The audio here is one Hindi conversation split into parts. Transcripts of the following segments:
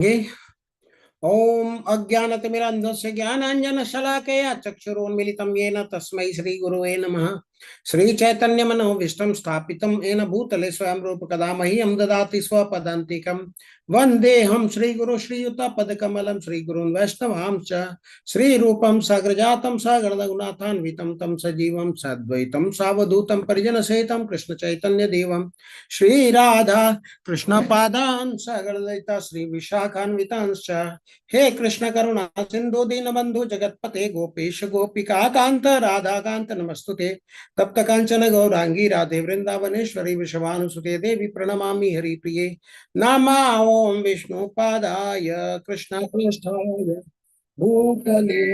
ये ओम अज्ञानतिमिरन्धस्य ज्ञानाञ्जनशलाकया चक्षुरुन्मीलितं येन तस्मै श्रीगुरुवे नमः। श्रीचैतन्यमनोभीष्टं स्थापितं येन भूतले स्वयं रूप कदा मह्यं ददाति स्वपदान्तिकं। वन्देऽहं श्रीगुरु श्रीयुतपदकमलं श्रीगुरून् वैष्णवांश्च श्रीरूपं साग्रजातं सागररघुनाथान्वितं तं सजीवं साद्वैतं सावधूतं परिजनसहितं कृष्णचैतन्यदेवं श्रीराधा कृष्णपादान् सागरललिता श्रीविशाखान्वितांश्च। हे कृष्ण करुणा सिंधु दीन बंधु जगतपते गोपेश गोपिका कांत राधा कांत नमस्तुते। तप्त कांचन गौरांगी राधे वृंदावनेश्वरी वृषभानुसुते देवी प्रणमामि हरिप्रिये। नामा ओम विष्णुपादाय कृष्णाय भूतले।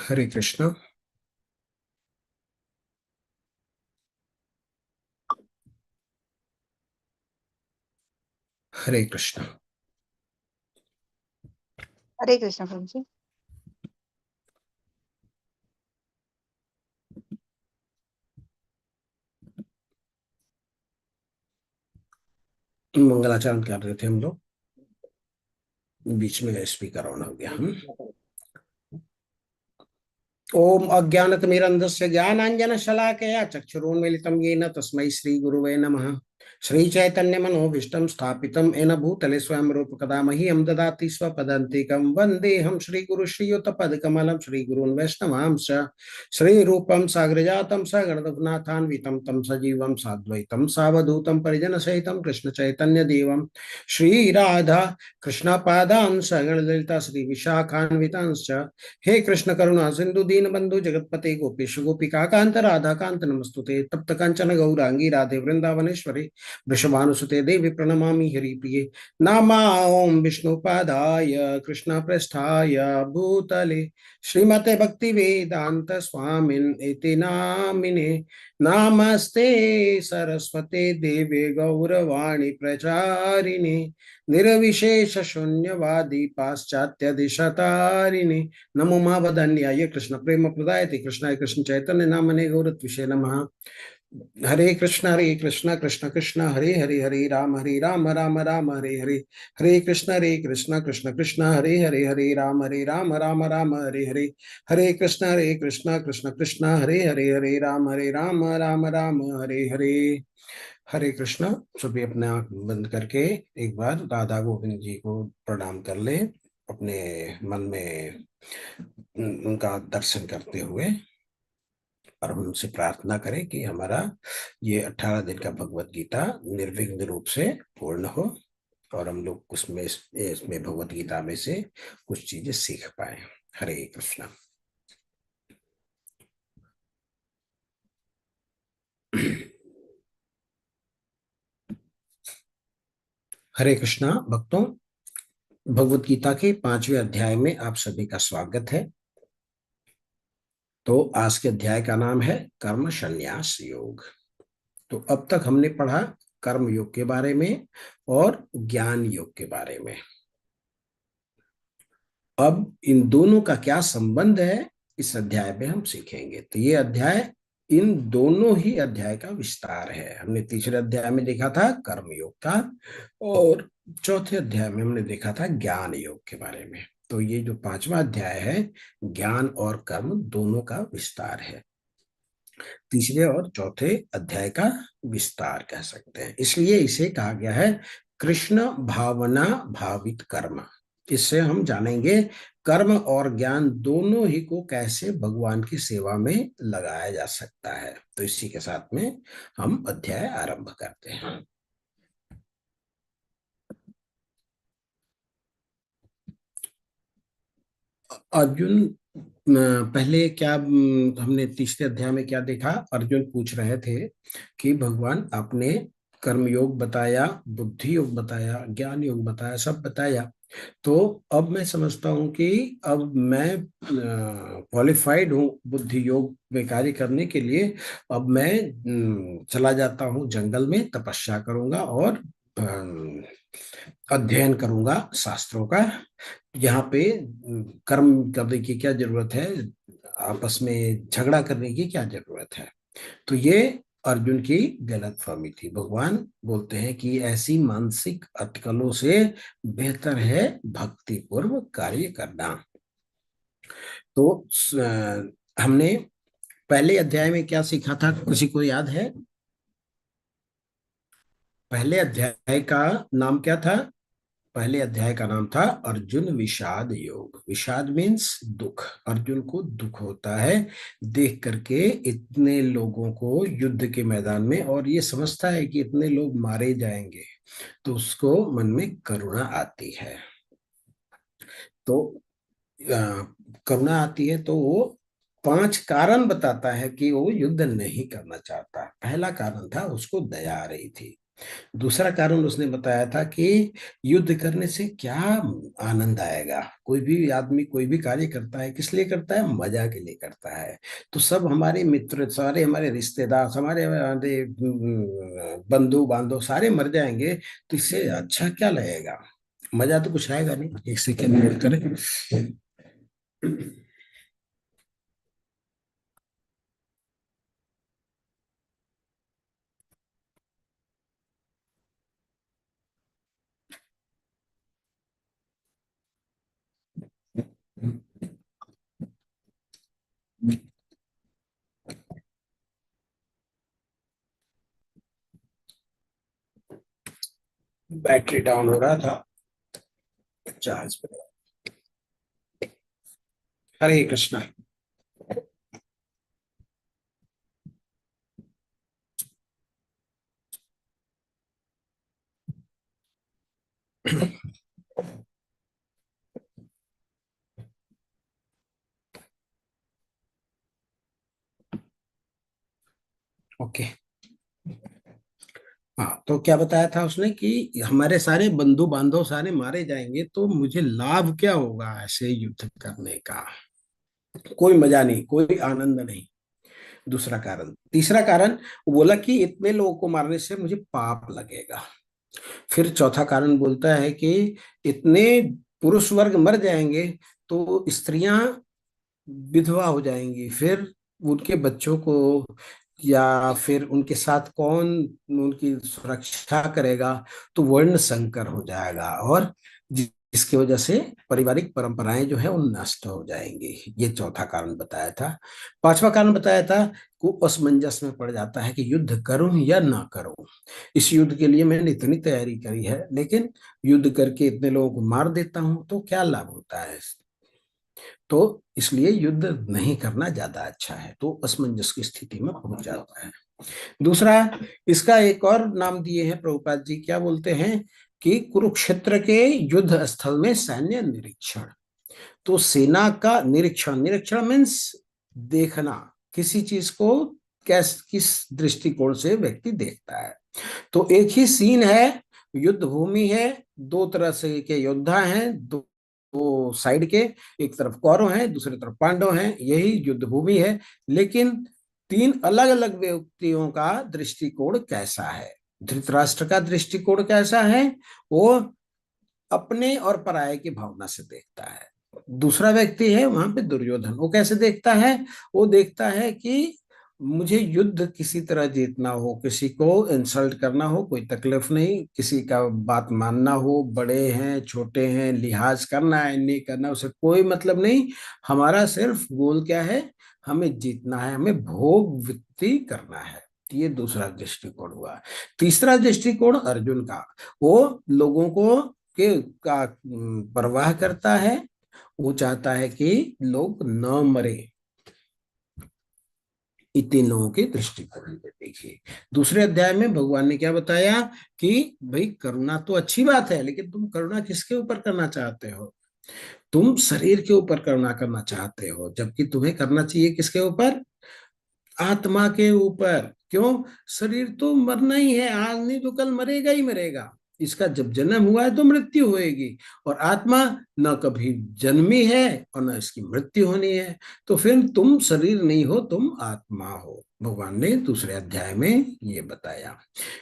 हरे कृष्ण। हरे कृष्ण। हरे कृष्ण प्रभु जी। मंगलाचरण कर रहे थे हम लोग, बीच में स्पीकर ऑन हो गया। ओम अज्ञानतिमिरन्धस्य ज्ञानाञ्जनशलाकया चक्षुरुन्मीलितं येन तस्मै श्रीगुरुवे नमः। श्रीचैतन्यमनोभीष्टं स्थापितं येन भूतले स्वयं रूप कदा मह्यं ददाति स्वपदान्तिकं। वन्देऽहं श्रीगुरु श्रीयुतपदकमलं श्रीगुरून् वैष्णवांश्च श्रीरूपं साग्रजातं सगणरघुनाथान्वितं तं सजीवं साद्वैतं सावधूतं परिजनसहितं कृष्णचैतन्यदेवं श्रीराधा कृष्णपादान् सगणललिता श्रीविशाखान्वितांश्च। हे कृष्ण करुणा सिंधु दीन बंधु जगतपते गोपेश गोपिका कांत राधा कांत नमस्तुते। तप्त कांचन गौरांगी राधे वृंदावनेश्वरी वृषभानुसुते देवी प्रणमामि हरिप्रिये। नामा ओम विष्णुपादाय कृष्ण पृष्ठाय भूतले श्रीमते भक्ति वेदांत स्वामिन इति नामिने। नामस्ते सरस्वते देवे गौरवाणी प्रचारिणे निर्विशेष शून्यवादी पाश्चात्य दिशतारिणे। नमो महावदन्याय कृष्ण प्रेम प्रदायते कृष्णाय कृष्ण चैतन्य नामने गौरत्विषे नमः। हरे कृष्ण कृष्ण कृष्ण हरे हरे हरे राम राम राम हरे हरे। हरे कृष्ण कृष्ण कृष्ण हरे राम राम हरे हरे। हरे कृष्ण कृष्ण हरे राम राम हरे हरे। हरे कृष्ण। सभी अपने आंख बंद करके एक बार राधा गोविंद जी को प्रणाम कर ले, अपने मन में उनका दर्शन करते हुए, और हम उनसे प्रार्थना करें कि हमारा ये 18 दिन का भगवत गीता निर्विघ्न रूप से पूर्ण हो, और हम लोग उसमें इसमें भगवत गीता में से कुछ चीजें सीख पाए। हरे कृष्ण। हरे कृष्णा भक्तों, भगवत गीता के 5वें अध्याय में आप सभी का स्वागत है। तो आज के अध्याय का नाम है कर्म संन्यास योग। तो अब तक हमने पढ़ा कर्म योग के बारे में और ज्ञान योग के बारे में। अब इन दोनों का क्या संबंध है इस अध्याय में हम सीखेंगे। तो ये अध्याय इन दोनों ही अध्याय का विस्तार है। हमने तीसरे अध्याय में देखा था कर्म योग का, और चौथे अध्याय में हमने देखा था ज्ञान योग के बारे में। तो ये जो 5वां अध्याय है, ज्ञान और कर्म दोनों का विस्तार है, तीसरे और चौथे अध्याय का विस्तार कह सकते हैं। इसलिए इसे कहा गया है कृष्ण भावना भावित कर्म। इससे हम जानेंगे कर्म और ज्ञान दोनों ही को कैसे भगवान की सेवा में लगाया जा सकता है। तो इसी के साथ में हम अध्याय आरंभ करते हैं। अर्जुन, पहले क्या हमने तीसरे अध्याय में क्या देखा? अर्जुन पूछ रहे थे कि भगवान आपने कर्म योग बताया, बुद्धि योग बताया, ज्ञान योग बताया, सब बताया, तो अब मैं समझता हूँ कि अब मैं क्वालिफाइड हूँ बुद्धि योग में कार्य करने के लिए। अब मैं चला जाता हूँ जंगल में, तपस्या करूंगा और अध्ययन करूंगा शास्त्रों का। यहाँ पे कर्म करने की क्या जरूरत है, आपस में झगड़ा करने की क्या जरूरत है। तो ये अर्जुन की गलतफहमी थी। भगवान बोलते हैं कि ऐसी मानसिक अटकलों से बेहतर है भक्ति पूर्व कार्य करना। तो हमने पहले अध्याय में क्या सीखा था, किसी को याद है? पहले अध्याय का नाम क्या था? पहले अध्याय का नाम था अर्जुन विषाद योग। विषाद मीन्स दुख। अर्जुन को दुख होता है देख करके इतने लोगों को युद्ध के मैदान में, और ये समझता है कि इतने लोग मारे जाएंगे, तो उसको मन में करुणा आती है। तो करुणा आती है तो वो 5 कारण बताता है कि वो युद्ध नहीं करना चाहता। पहला कारण था उसको दया आ रही थी। दूसरा कारण उसने बताया था कि युद्ध करने से क्या आनंद आएगा। कोई भी आदमी कोई भी कार्य करता है किस लिए करता है? मजा के लिए करता है। तो सब हमारे मित्र, सारे हमारे रिश्तेदार, हमारे बंधु बांधव सारे मर जाएंगे, तो इससे अच्छा क्या लगेगा? मजा तो कुछ आएगा नहीं। एक सेकेंड वेट करें। बैटरी डाउन हो रहा था, चार्ज पे। हरे कृष्णा। ओके। हाँ, तो क्या बताया था उसने कि हमारे सारे बंधु बांधव सारे मारे जाएंगे, तो मुझे लाभ क्या होगा ऐसे युद्ध करने का? कोई मजा नहीं, कोई आनंद नहीं। दूसरा कारण। तीसरा कारण, वो बोला कि इतने लोगों को मारने से मुझे पाप लगेगा। फिर चौथा कारण बोलता है कि इतने पुरुष वर्ग मर जाएंगे तो स्त्रियां विधवा हो जाएंगी, फिर उनके बच्चों को या फिर उनके साथ कौन उनकी सुरक्षा करेगा? तो वर्ण संकर हो जाएगा, और जिसकी वजह से पारिवारिक परंपराएं जो है वो नष्ट हो जाएंगी। ये चौथा कारण बताया था। पांचवा कारण बताया था को असमंजस में पड़ जाता है कि युद्ध करूं या ना करूं। इस युद्ध के लिए मैंने इतनी तैयारी करी है, लेकिन युद्ध करके इतने लोगों को मार देता हूं तो क्या लाभ होता है? तो इसलिए युद्ध नहीं करना ज्यादा अच्छा है। तो असमंजस की स्थिति में पहुंच जाता है। दूसरा, इसका एक और नाम दिए हैं प्रभुपाद जी, क्या बोलते हैं कि कुरुक्षेत्र के युद्ध स्थल में सैन्य निरीक्षण। तो सेना का निरीक्षण, निरीक्षण मीन्स देखना, किसी चीज को कैस किस दृष्टिकोण से व्यक्ति देखता है। तो एक ही सीन है, युद्ध भूमि है, दो तरह से के योद्धा हैं, दो साइड के, एक तरफ कौरव हैं, दूसरी तरफ पांडव हैं, यही युद्ध भूमि है। लेकिन 3 अलग अलग व्यक्तियों का दृष्टिकोण कैसा है? धृतराष्ट्र का दृष्टिकोण कैसा है? वो अपने और पराये की भावना से देखता है। दूसरा व्यक्ति है वहां पे दुर्योधन, वो कैसे देखता है? वो देखता है कि मुझे युद्ध किसी तरह जीतना हो, किसी को इंसल्ट करना हो कोई तकलीफ नहीं, किसी का बात मानना हो, बड़े हैं छोटे हैं लिहाज करना है नहीं करना, उसे कोई मतलब नहीं। हमारा सिर्फ गोल क्या है? हमें जीतना है, हमें भोग वृत्ति करना है। ये दूसरा दृष्टिकोण हुआ। तीसरा दृष्टिकोण अर्जुन का, वो लोगों को का परवाह करता है। वो चाहता है कि लोग न मरे। इतने लोगों के दृष्टिकोण में देखिए, दूसरे अध्याय में भगवान ने क्या बताया कि भाई करुणा तो अच्छी बात है, लेकिन तुम करुणा किसके ऊपर करना चाहते हो? तुम शरीर के ऊपर करुणा करना चाहते हो, जबकि तुम्हें करना चाहिए किसके ऊपर? आत्मा के ऊपर। क्यों? शरीर तो मरना ही है, आज नहीं तो कल मरेगा ही मरेगा। इसका जब जन्म हुआ है तो मृत्यु होएगी, और आत्मा न कभी जन्मी है और न इसकी मृत्यु होनी है। तो फिर तुम शरीर नहीं हो, तुम आत्मा हो, भगवान ने दूसरे अध्याय में ये बताया।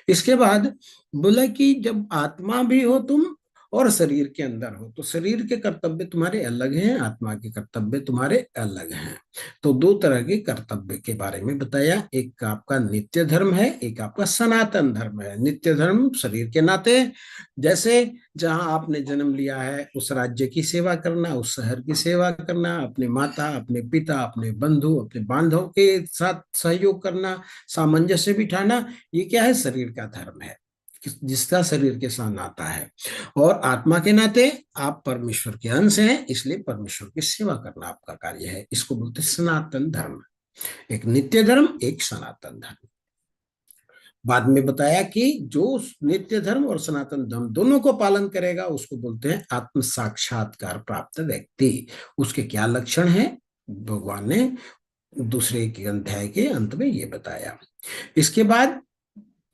इसके बाद बोला कि जब आत्मा भी हो तुम और शरीर के अंदर हो, तो शरीर के कर्तव्य तुम्हारे अलग हैं, आत्मा के कर्तव्य तुम्हारे अलग हैं। तो दो तरह के कर्तव्य के बारे में बताया, एक आपका नित्य धर्म है, एक आपका सनातन धर्म है। नित्य धर्म शरीर के नाते, जैसे जहां आपने जन्म लिया है उस राज्य की सेवा करना, उस शहर की सेवा करना, अपने माता, अपने पिता, अपने बंधु, अपने बांधव के साथ सहयोग करना, सामंजस्य बिठाना, ये क्या है? शरीर का धर्म है, जिसका शरीर के साथ नाता है। और आत्मा के नाते आप परमेश्वर के अंश हैं, इसलिए परमेश्वर की सेवा करना आपका कार्य है। इसको बोलते हैं सनातन धर्म। एक नित्य धर्म, एक सनातन धर्म। बाद में बताया कि जो नित्य धर्म और सनातन धर्म दोनों को पालन करेगा उसको बोलते हैं आत्म साक्षात्कार प्राप्त व्यक्ति। उसके क्या लक्षण हैं, भगवान ने दूसरे के अध्याय के अंत में ये बताया। इसके बाद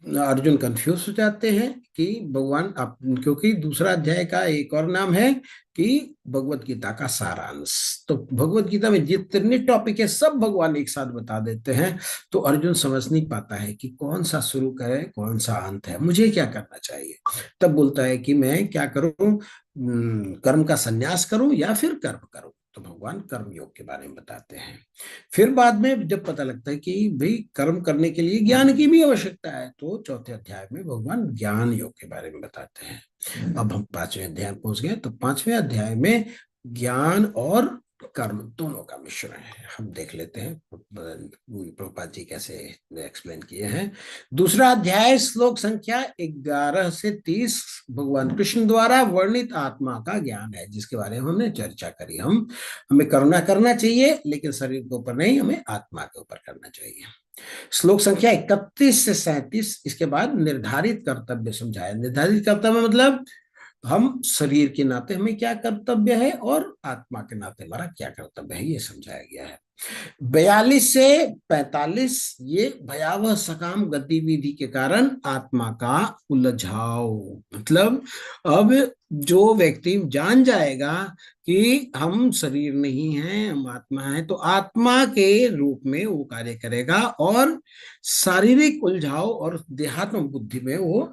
अर्जुन कंफ्यूज हो जाते हैं कि भगवान आप, क्योंकि दूसरा अध्याय का एक और नाम है कि भगवत गीता का सारांश। तो भगवत गीता में जितने टॉपिक है सब भगवान एक साथ बता देते हैं। तो अर्जुन समझ नहीं पाता है कि कौन सा शुरू करे, कौन सा अंत है, मुझे क्या करना चाहिए। तब बोलता है कि मैं क्या करूं, कर्म का संन्यास करूं या फिर कर्म करूं। तो भगवान कर्म योग के बारे में बताते हैं। फिर बाद में जब पता लगता है कि भाई कर्म करने के लिए ज्ञान की भी आवश्यकता है, तो चौथे अध्याय में भगवान ज्ञान योग के बारे में बताते हैं। अब हम पांचवें अध्याय में पहुंच गए, तो पांचवें अध्याय में ज्ञान और कर्म दोनों का मिश्रण है। हम देख लेते हैं प्रभुपाद जी कैसे एक्सप्लेन किए हैं। दूसरा अध्याय श्लोक संख्या 11 से 30 भगवान कृष्ण द्वारा वर्णित आत्मा का ज्ञान है, जिसके बारे में हमने चर्चा करी। हमें करुणा करना चाहिए, लेकिन शरीर के ऊपर नहीं, हमें आत्मा के ऊपर करना चाहिए। श्लोक संख्या 31 से 37, इसके बाद निर्धारित कर्तव्य समझाया। निर्धारित कर्तव्य मतलब हम शरीर के नाते हमें क्या कर्तव्य है और आत्मा के नाते हमारा क्या कर्तव्य है, ये समझाया गया है। 42 से 45 ये भयावह सकाम गतिविधि के कारण आत्मा का उलझाव। मतलब अब जो व्यक्ति जान जाएगा कि हम शरीर नहीं हैं, हम आत्मा हैं, तो आत्मा के रूप में वो कार्य करेगा और शारीरिक उलझाव और देहात्म बुद्धि में वो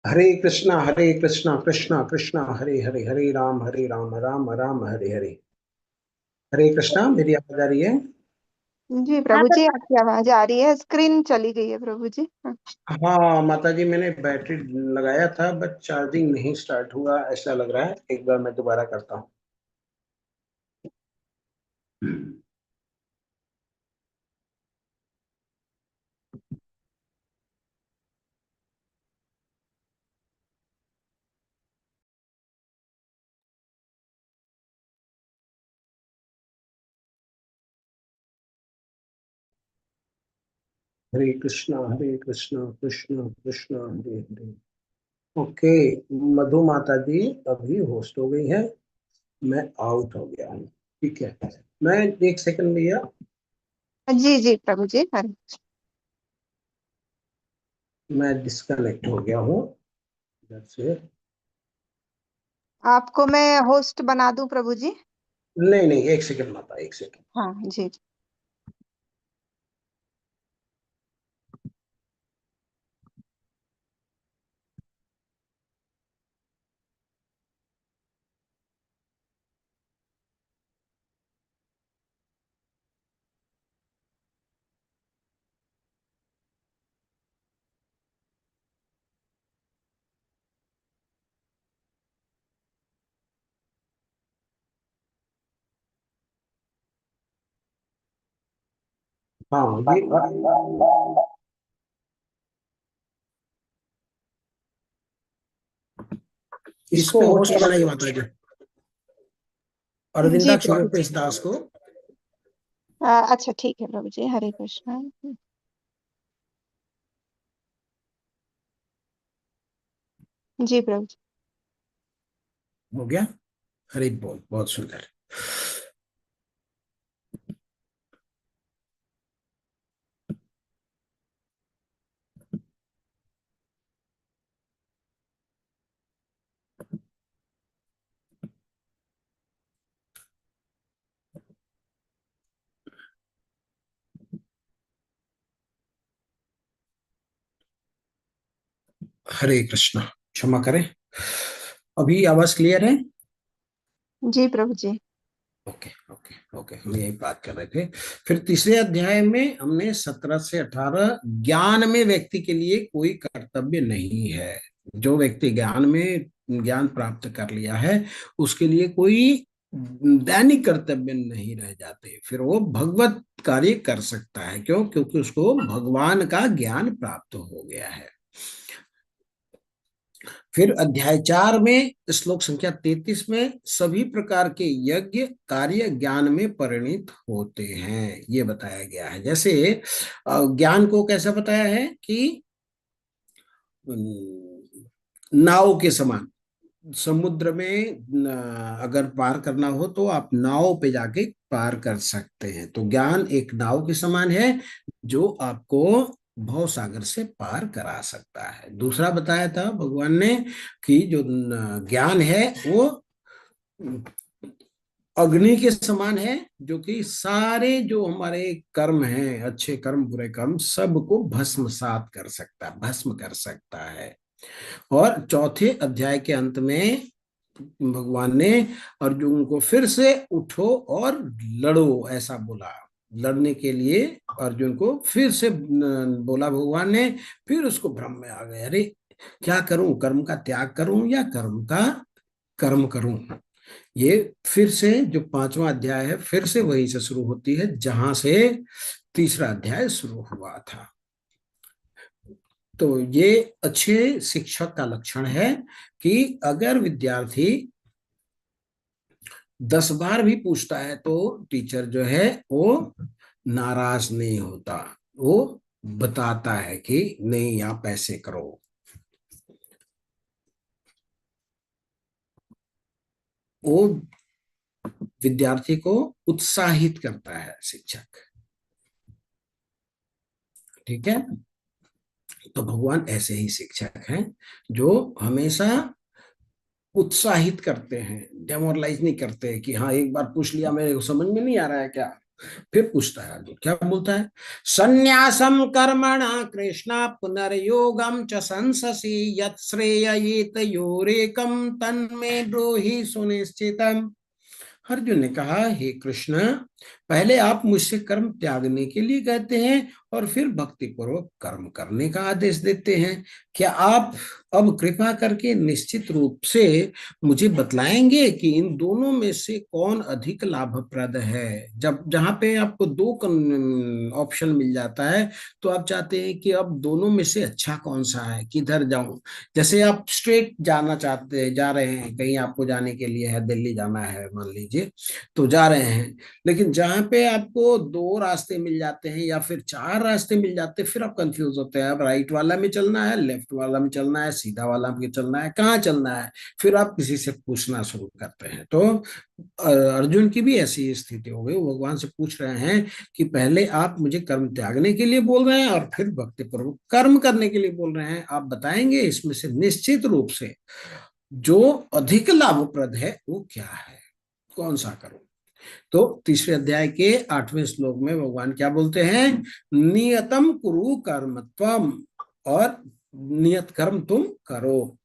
हरे कृष्णा, हरे कृष्णा, कृष्णा कृष्णा हरे हरे, हरे राम, राम राम हरे हरे। हरे कृष्णा, मेरी आवाज आ रही है? जी हाँ प्रभु सर। जी, आपकी आवाज आ रही है, स्क्रीन चली गई है प्रभु जी। हाँ। हाँ माता जी, मैंने बैटरी लगाया था बट चार्जिंग नहीं स्टार्ट हुआ ऐसा लग रहा है। एक बार मैं दोबारा करता हूँ। हरे कृष्णा, कृष्णा कृष्णा हरे हरे। ओके, मधु माता जी अभी होस्ट हो गई है, मैं आउट हो गया हूँ। ठीक है, मैं एक सेकंड भैया, जी जी प्रभु जी, हाँ। मैं डिस्कनेक्ट हो गया हूँ इधर से। आपको मैं होस्ट बना दूं प्रभु जी? नहीं नहीं, एक सेकंड माता, एक सेकंड। हाँ जी। हाँ इसको होस्ट बनाइए माता जी, जी अरविंदा प्रभु जी। क्षोभेश दास को। अच्छा ठीक है प्रभु जी, हरे कृष्णा। जी प्रभु जी। हो गया। हरि बोल, बहुत सुंदर। हरे कृष्णा, क्षमा करें। अभी आवाज क्लियर है? जी प्रभु जी। ओके ओके ओके, हम यही बात कर रहे थे। फिर तीसरे अध्याय में हमने 17 से 18, ज्ञान में व्यक्ति के लिए कोई कर्तव्य नहीं है। जो व्यक्ति ज्ञान में ज्ञान प्राप्त कर लिया है, उसके लिए कोई दैनिक कर्तव्य नहीं रह जाते। फिर वो भगवत कार्य कर सकता है। क्यों? क्योंकि उसको भगवान का ज्ञान प्राप्त हो गया है। फिर अध्याय 4 में श्लोक संख्या 33 में सभी प्रकार के यज्ञ कार्य ज्ञान में परिणित होते हैं, ये बताया गया है। जैसे ज्ञान को कैसा बताया है कि नाव के समान, समुद्र में अगर पार करना हो तो आप नाव पे जाके पार कर सकते हैं। तो ज्ञान एक नाव के समान है जो आपको भव सागर से पार करा सकता है। दूसरा बताया था भगवान ने कि जो ज्ञान है वो अग्नि के समान है, जो कि सारे जो हमारे कर्म हैं, अच्छे कर्म बुरे कर्म, सबको भस्मसात कर सकता है, भस्म कर सकता है। और चौथे अध्याय के अंत में भगवान ने अर्जुन को फिर से उठो और लड़ो ऐसा बोला। लड़ने के लिए अर्जुन को फिर से बोला भगवान ने। फिर उसको भ्रम में आ गए, अरे क्या करूं, कर्म का त्याग करूं या कर्म का कर्म करूं। ये फिर से जो पांचवा अध्याय है, फिर से वहीं से शुरू होती है जहां से तीसरा अध्याय शुरू हुआ था। तो ये अच्छे शिक्षक का लक्षण है कि अगर विद्यार्थी 10 बार भी पूछता है तो टीचर जो है वो नाराज नहीं होता, वो बताता है कि नहीं आप ऐसे करो। वो विद्यार्थी को उत्साहित करता है शिक्षक। ठीक है। तो भगवान ऐसे ही शिक्षक हैं जो हमेशा उत्साहित करते हैं, डेमोरलाइज नहीं करते कि हाँ एक बार पूछ लिया, मेरे को समझ में नहीं आ रहा है क्या। फिर पूछता है अर्जुन, क्या बोलता है? संन्यासम कर्मणा कृष्णा पुनर्योगम च संससि यत् श्रेययेतयोरेकम तन्मे ब्रूहि सुनिश्चितम। अर्जुन ने कहा, हे कृष्ण, पहले आप मुझसे कर्म त्यागने के लिए कहते हैं और फिर भक्ति पूर्वक कर्म करने का आदेश देते हैं। क्या आप अब कृपा करके निश्चित रूप से मुझे बतलाएंगे कि इन दोनों में से कौन अधिक लाभप्रद है? जब जहां पे आपको दो ऑप्शन मिल जाता है तो आप चाहते हैं कि अब दोनों में से अच्छा कौन सा है, किधर जाऊं। जैसे आप स्ट्रेट जाना चाहते जा रहे हैं, कहीं आपको जाने के लिए है, दिल्ली जाना है मान लीजिए, तो जा रहे हैं। लेकिन जहां पे आपको दो रास्ते मिल जाते हैं या फिर चार रास्ते मिल जाते हैं, फिर आप कंफ्यूज होते हैं, अब राइट वाला में चलना है, लेफ्ट वाला में चलना है, सीधा वाला में चलना है, कहाँ चलना है। फिर आप किसी से पूछना शुरू करते हैं। तो अर्जुन की भी ऐसी स्थिति हो गई। वो भगवान से पूछ रहे हैं कि पहले आप मुझे कर्म त्यागने के लिए बोल रहे हैं और फिर भक्ति पूर्वक कर्म करने के लिए बोल रहे हैं। आप बताएंगे इसमें से निश्चित रूप से जो अधिक लाभप्रद है वो क्या है, कौन सा करूं। तो तीसरे अध्याय के 8वें श्लोक में भगवान क्या बोलते हैं? नियतम कुरु कर्म त्वम, और नियत कर्म तुम करो।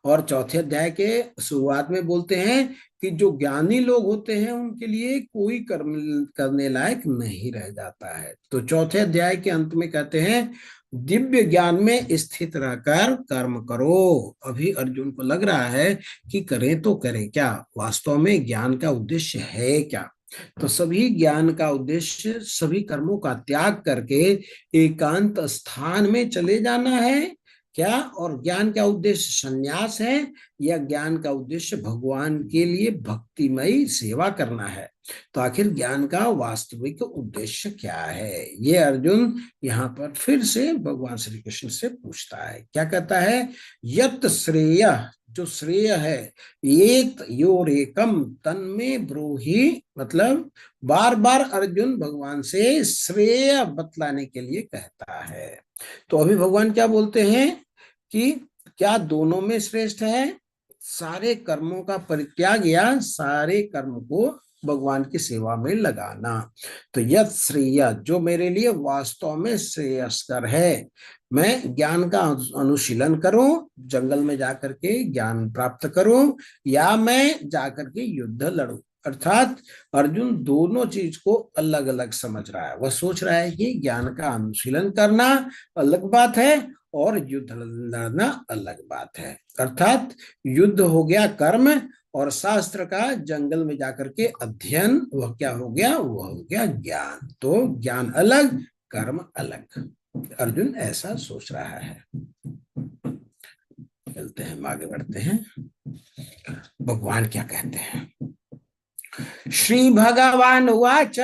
और चौथे अध्याय के शुरुआत में बोलते हैं कि जो ज्ञानी लोग होते हैं उनके लिए कोई कर्म करने लायक नहीं रह जाता है। तो चौथे अध्याय के अंत में कहते हैं दिव्य ज्ञान में स्थित रहकर कर्म करो। अभी अर्जुन को लग रहा है कि करें तो करें क्या, वास्तव में ज्ञान का उद्देश्य है क्या। तो सभी ज्ञान का उद्देश्य सभी कर्मों का त्याग करके एकांत स्थान में चले जाना है क्या। और ज्ञान का उद्देश्य संन्यास है या ज्ञान का उद्देश्य भगवान के लिए भक्तिमयी सेवा करना है। तो आखिर ज्ञान का वास्तविक उद्देश्य क्या है, ये अर्जुन यहाँ पर फिर से भगवान श्री कृष्ण से पूछता है। क्या कहता है, यत श्रेय, जो श्रेय है, एक योरेकम तन्मे ब्रूहि, मतलब बार बार अर्जुन भगवान से श्रेय बतलाने के लिए कहता है। तो अभी भगवान क्या बोलते हैं कि क्या दोनों में श्रेष्ठ है, सारे कर्मों का परित्याग या सारे कर्म को भगवान की सेवा में लगाना। तो यत श्रेय, जो मेरे लिए वास्तव में श्रेयस्कर है, मैं ज्ञान का अनुशीलन करूं, जंगल में जाकर के ज्ञान प्राप्त करूं, या मैं जाकर के युद्ध लड़ूं। अर्थात अर्जुन दोनों चीज को अलग अलग समझ रहा है। वह सोच रहा है कि ज्ञान का अनुशीलन करना अलग बात है और युद्ध लड़ना अलग बात है। अर्थात युद्ध हो गया कर्म और शास्त्र का जंगल में जाकर के अध्ययन, वह क्या हो गया, वह हो गया ज्ञान। तो ज्ञान अलग, कर्म अलग, अर्जुन ऐसा सोच रहा है। चलते हैं, आगे बढ़ते हैं, भगवान क्या कहते हैं। श्री भगवान उवाच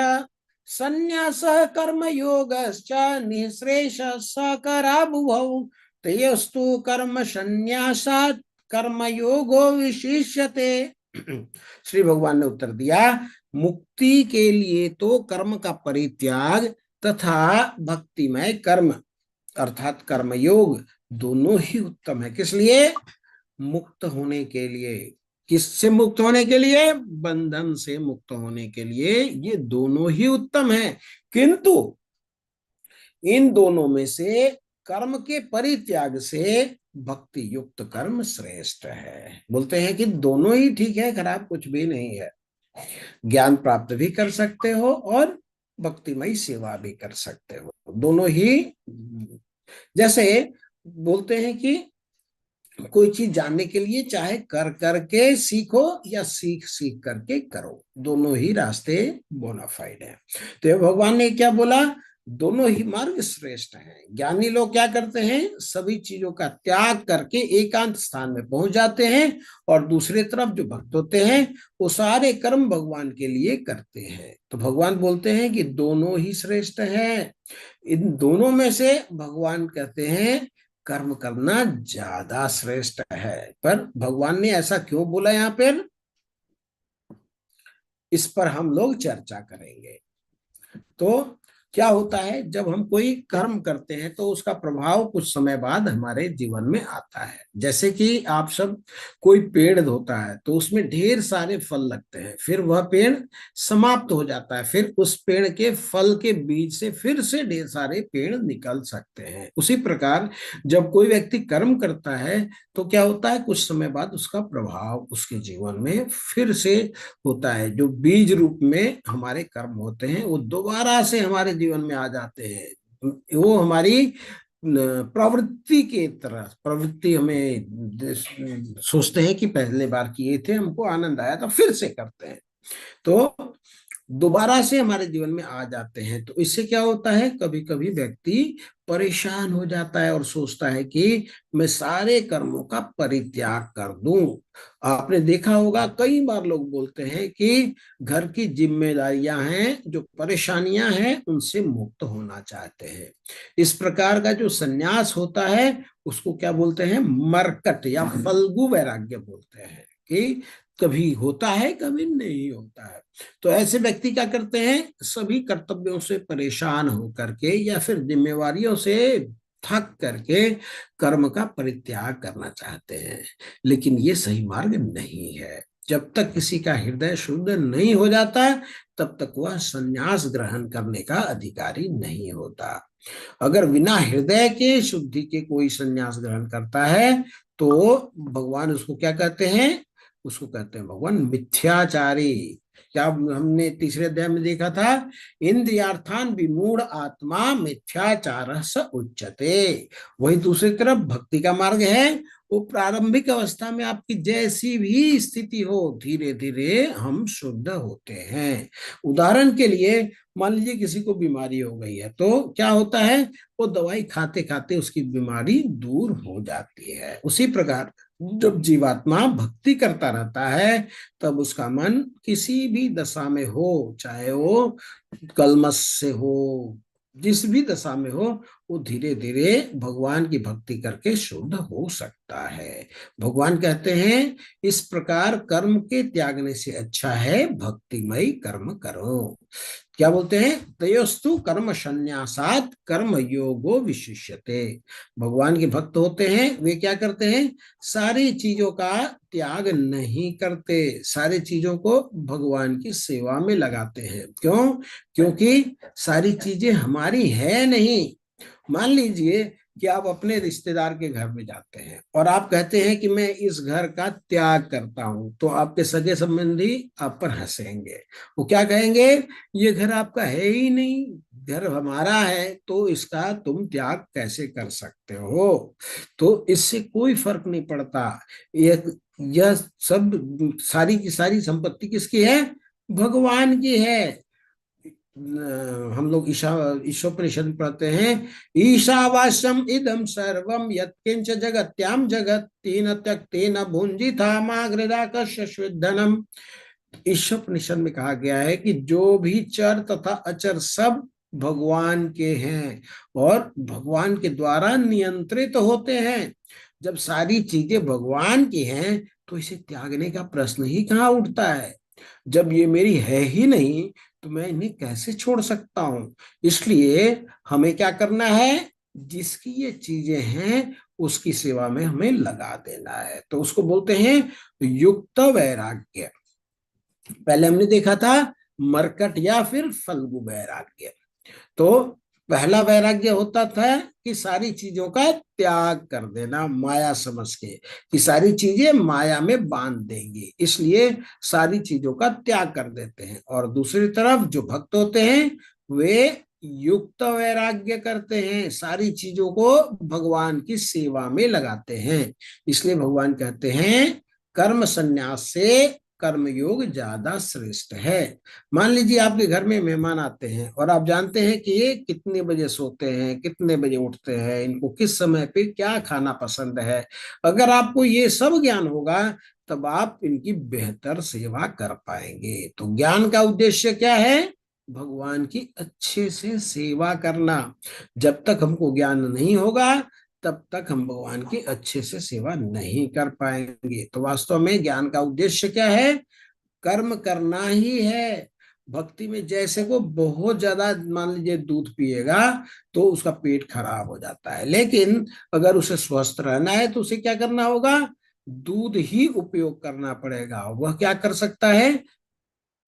संन्यास कर्म योगश्च निःश्रेष सकराबुभौ तयोस्तु कर्म संन्यासात् कर्म योगो विशिष्यते। श्री भगवान ने उत्तर दिया, मुक्ति के लिए तो कर्म का परित्याग तथा भक्तिमय कर्म अर्थात कर्मयोग दोनों ही उत्तम है। किस लिए, मुक्त होने के लिए। किससे मुक्त होने के लिए, बंधन से मुक्त होने के लिए ये दोनों ही उत्तम है। किंतु इन दोनों में से कर्म के परित्याग से भक्ति युक्त कर्म श्रेष्ठ है। बोलते हैं कि दोनों ही ठीक है, खराब कुछ भी नहीं है। ज्ञान प्राप्त भी कर सकते हो और भक्तिमय सेवा भी कर सकते हो, दोनों ही। जैसे बोलते हैं कि कोई चीज जानने के लिए चाहे कर करके सीखो या सीख सीख करके करो, दोनों ही रास्ते बोनाफाइड है। तो भगवान ने क्या बोला, दोनों ही मार्ग श्रेष्ठ हैं। ज्ञानी लोग क्या करते हैं, सभी चीजों का त्याग करके एकांत स्थान में पहुंच जाते हैं, और दूसरे तरफ जो भक्त होते हैं वो सारे कर्म भगवान के लिए करते हैं। तो भगवान बोलते हैं कि दोनों ही श्रेष्ठ हैं। इन दोनों में से भगवान कहते हैं कर्म करना ज्यादा श्रेष्ठ है। पर भगवान ने ऐसा क्यों बोला यहाँ पर, इस पर हम लोग चर्चा करेंगे। तो क्या होता है, जब हम कोई कर्म करते हैं तो उसका प्रभाव कुछ समय बाद हमारे जीवन में आता है। जैसे कि आप सब कोई पेड़ होता है तो उसमें ढेर सारे फल लगते हैं, फिर वह पेड़ समाप्त हो जाता है, फिर उस पेड़ के फल के बीज से फिर से ढेर सारे पेड़ निकल सकते हैं। उसी प्रकार जब कोई व्यक्ति कर्म करता है तो क्या होता है, कुछ समय बाद उसका प्रभाव उसके जीवन में फिर से होता है। जो बीज रूप में हमारे कर्म होते हैं वो दोबारा से हमारे जीवन में आ जाते हैं। वो हमारी प्रवृत्ति के तरह, प्रवृत्ति हमें सोचते हैं कि पहले बार किए थे, हमको आनंद आया था, फिर से करते हैं, तो दोबारा से हमारे जीवन में आ जाते हैं। तो इससे क्या होता है, कभी कभी व्यक्ति परेशान हो जाता है और सोचता है कि मैं सारे कर्मों का परित्याग कर दूं। आपने देखा होगा कई बार लोग बोलते हैं कि घर की जिम्मेदारियां हैं, जो परेशानियां हैं उनसे मुक्त होना चाहते हैं। इस प्रकार का जो संन्यास होता है उसको क्या बोलते हैं, मरकट या फल्गु वैराग्य बोलते हैं, कि कभी होता है कभी नहीं होता है। तो ऐसे व्यक्ति क्या करते हैं, सभी कर्तव्यों से परेशान होकर के या फिर जिम्मेवारियों से थक करके कर्म का परित्याग करना चाहते हैं। लेकिन ये सही मार्ग नहीं है। जब तक किसी का हृदय शुद्ध नहीं हो जाता तब तक वह संन्यास ग्रहण करने का अधिकारी नहीं होता। अगर बिना हृदय के शुद्धि के कोई संन्यास ग्रहण करता है तो भगवान उसको क्या कहते हैं, उसको कहते हैं भगवान मिथ्याचारी। क्या हमने तीसरे अध्याय में देखा था, इंद्रियार्थान विमूढ़ आत्मा मिथ्याचार स उच्यते। वही दूसरी तरफ भक्ति का मार्ग है, वो प्रारंभिक अवस्था में आपकी जैसी भी स्थिति हो, धीरे धीरे हम शुद्ध होते हैं। उदाहरण के लिए मान लीजिए किसी को बीमारी हो गई है, तो क्या होता है, वो दवाई खाते खाते उसकी बीमारी दूर हो जाती है। उसी प्रकार जब जीवात्मा भक्ति करता रहता है, तब उसका मन किसी भी दशा में हो, चाहे वो कलमश से हो, जिस भी दशा में हो, वो धीरे धीरे भगवान की भक्ति करके शुद्ध हो सकता है। भगवान कहते हैं, इस प्रकार कर्म के त्यागने से अच्छा है भक्तिमय कर्म करो। क्या बोलते हैं, तयोस्तु कर्म संन्यासात कर्म योगो विशिष्यते। भगवान के भक्त होते हैं, वे क्या करते हैं, सारी चीजों का त्याग नहीं करते, सारी चीजों को भगवान की सेवा में लगाते हैं। क्यों? क्योंकि सारी चीजें हमारी है नहीं। मान लीजिए कि आप अपने रिश्तेदार के घर में जाते हैं और आप कहते हैं कि मैं इस घर का त्याग करता हूं, तो आपके सगे संबंधी आप पर हंसेंगे। वो क्या कहेंगे, ये घर आपका है ही नहीं, घर हमारा है, तो इसका तुम त्याग कैसे कर सकते हो। तो इससे कोई फर्क नहीं पड़ता। यह सब सारी की सारी संपत्ति किसकी है, भगवान की है। हम लोग ईशोपनिषद में पढ़ते हैं, ईशावास्यम इदम सर्वम यत्किंच जगत्याम जगत तेन त्यक्तेन भुंजिथामाग्रदाकश्यश्विद्धनम। ईशोपनिषद में कहा गया है कि जो भी चर तथा अचर सब भगवान के हैं और भगवान के द्वारा नियंत्रित होते हैं। जब सारी चीजें भगवान की हैं, तो इसे त्यागने का प्रश्न ही कहाँ उठता है। जब ये मेरी है ही नहीं, तो मैं इन्हें कैसे छोड़ सकता हूं। इसलिए हमें क्या करना है, जिसकी ये चीजें हैं उसकी सेवा में हमें लगा देना है। तो उसको बोलते हैं युक्त वैराग्य। पहले हमने देखा था मरकट या फिर फल्गु वैराग्य। तो पहला वैराग्य होता था कि सारी चीजों का त्याग कर देना, माया समझ के कि सारी चीजें माया में बांध देंगी, इसलिए सारी चीजों का त्याग कर देते हैं। और दूसरी तरफ जो भक्त होते हैं, वे युक्त वैराग्य करते हैं, सारी चीजों को भगवान की सेवा में लगाते हैं। इसलिए भगवान कहते हैं, कर्म संन्यास से कर्मयोग ज्यादा श्रेष्ठ है। मान लीजिए आपके घर में मेहमान आते हैं और आप जानते हैं कि ये कितने बजे सोते हैं, कितने बजे उठते हैं, इनको किस समय पे क्या खाना पसंद है। अगर आपको ये सब ज्ञान होगा, तब आप इनकी बेहतर सेवा कर पाएंगे। तो ज्ञान का उद्देश्य क्या है, भगवान की अच्छे से सेवा करना। जब तक हमको ज्ञान नहीं होगा, तब तक हम भगवान की अच्छे से सेवा नहीं कर पाएंगे। तो वास्तव में ज्ञान का उद्देश्य क्या है, कर्म करना ही है। भक्ति में जैसे को बहुत ज्यादा मान लीजिए दूध पिएगा, तो उसका पेट खराब हो जाता है, लेकिन अगर उसे स्वस्थ रहना है, तो उसे क्या करना होगा, दूध ही उपयोग करना पड़ेगा। वह क्या कर सकता है,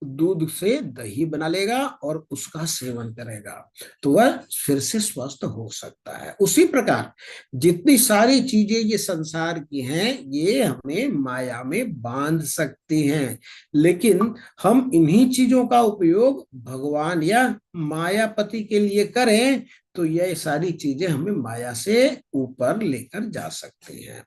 दूध से दही बना लेगा और उसका सेवन करेगा, तो वह फिर से स्वस्थ हो सकता है। उसी प्रकार जितनी सारी चीजें ये संसार की हैं, ये हमें माया में बांध सकती हैं, लेकिन हम इन्हीं चीजों का उपयोग भगवान या मायापति के लिए करें, तो ये सारी चीजें हमें माया से ऊपर लेकर जा सकती हैं।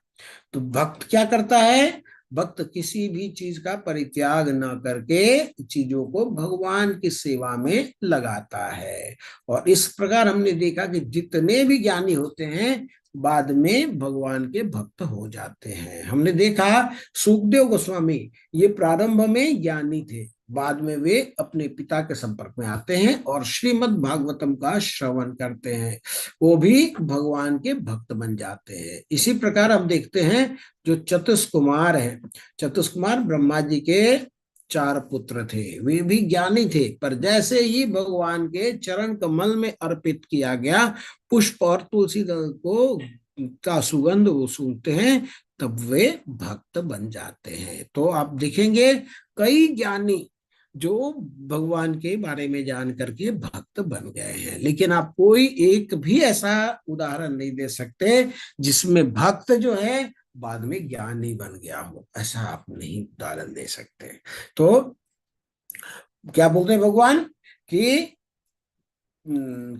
तो भक्त क्या करता है, भक्त किसी भी चीज का परित्याग न करके चीजों को भगवान की सेवा में लगाता है। और इस प्रकार हमने देखा कि जितने भी ज्ञानी होते हैं, बाद में भगवान के भक्त हो जाते हैं। हमने देखा सुखदेव गोस्वामी, ये प्रारंभ में ज्ञानी थे, बाद में वे अपने पिता के संपर्क में आते हैं और श्रीमद् भागवतम का श्रवण करते हैं, वो भी भगवान के भक्त बन जाते हैं। इसी प्रकार हम देखते हैं जो चतुष्कुमार है, चतुष्कुमार ब्रह्मा जी के 4 पुत्र थे, वे भी ज्ञानी थे, पर जैसे ही भगवान के चरण कमल में अर्पित किया गया पुष्प और तुलसी दल को का सुगंध वो सूंघते हैं, तब वे भक्त बन जाते हैं। तो आप देखेंगे कई ज्ञानी जो भगवान के बारे में जान करके भक्त बन गए हैं, लेकिन आप कोई एक भी ऐसा उदाहरण नहीं दे सकते जिसमें भक्त जो है बाद में ज्ञानी बन गया हो, ऐसा आप नहीं उदाहरण दे सकते। तो क्या बोलते हैं भगवान कि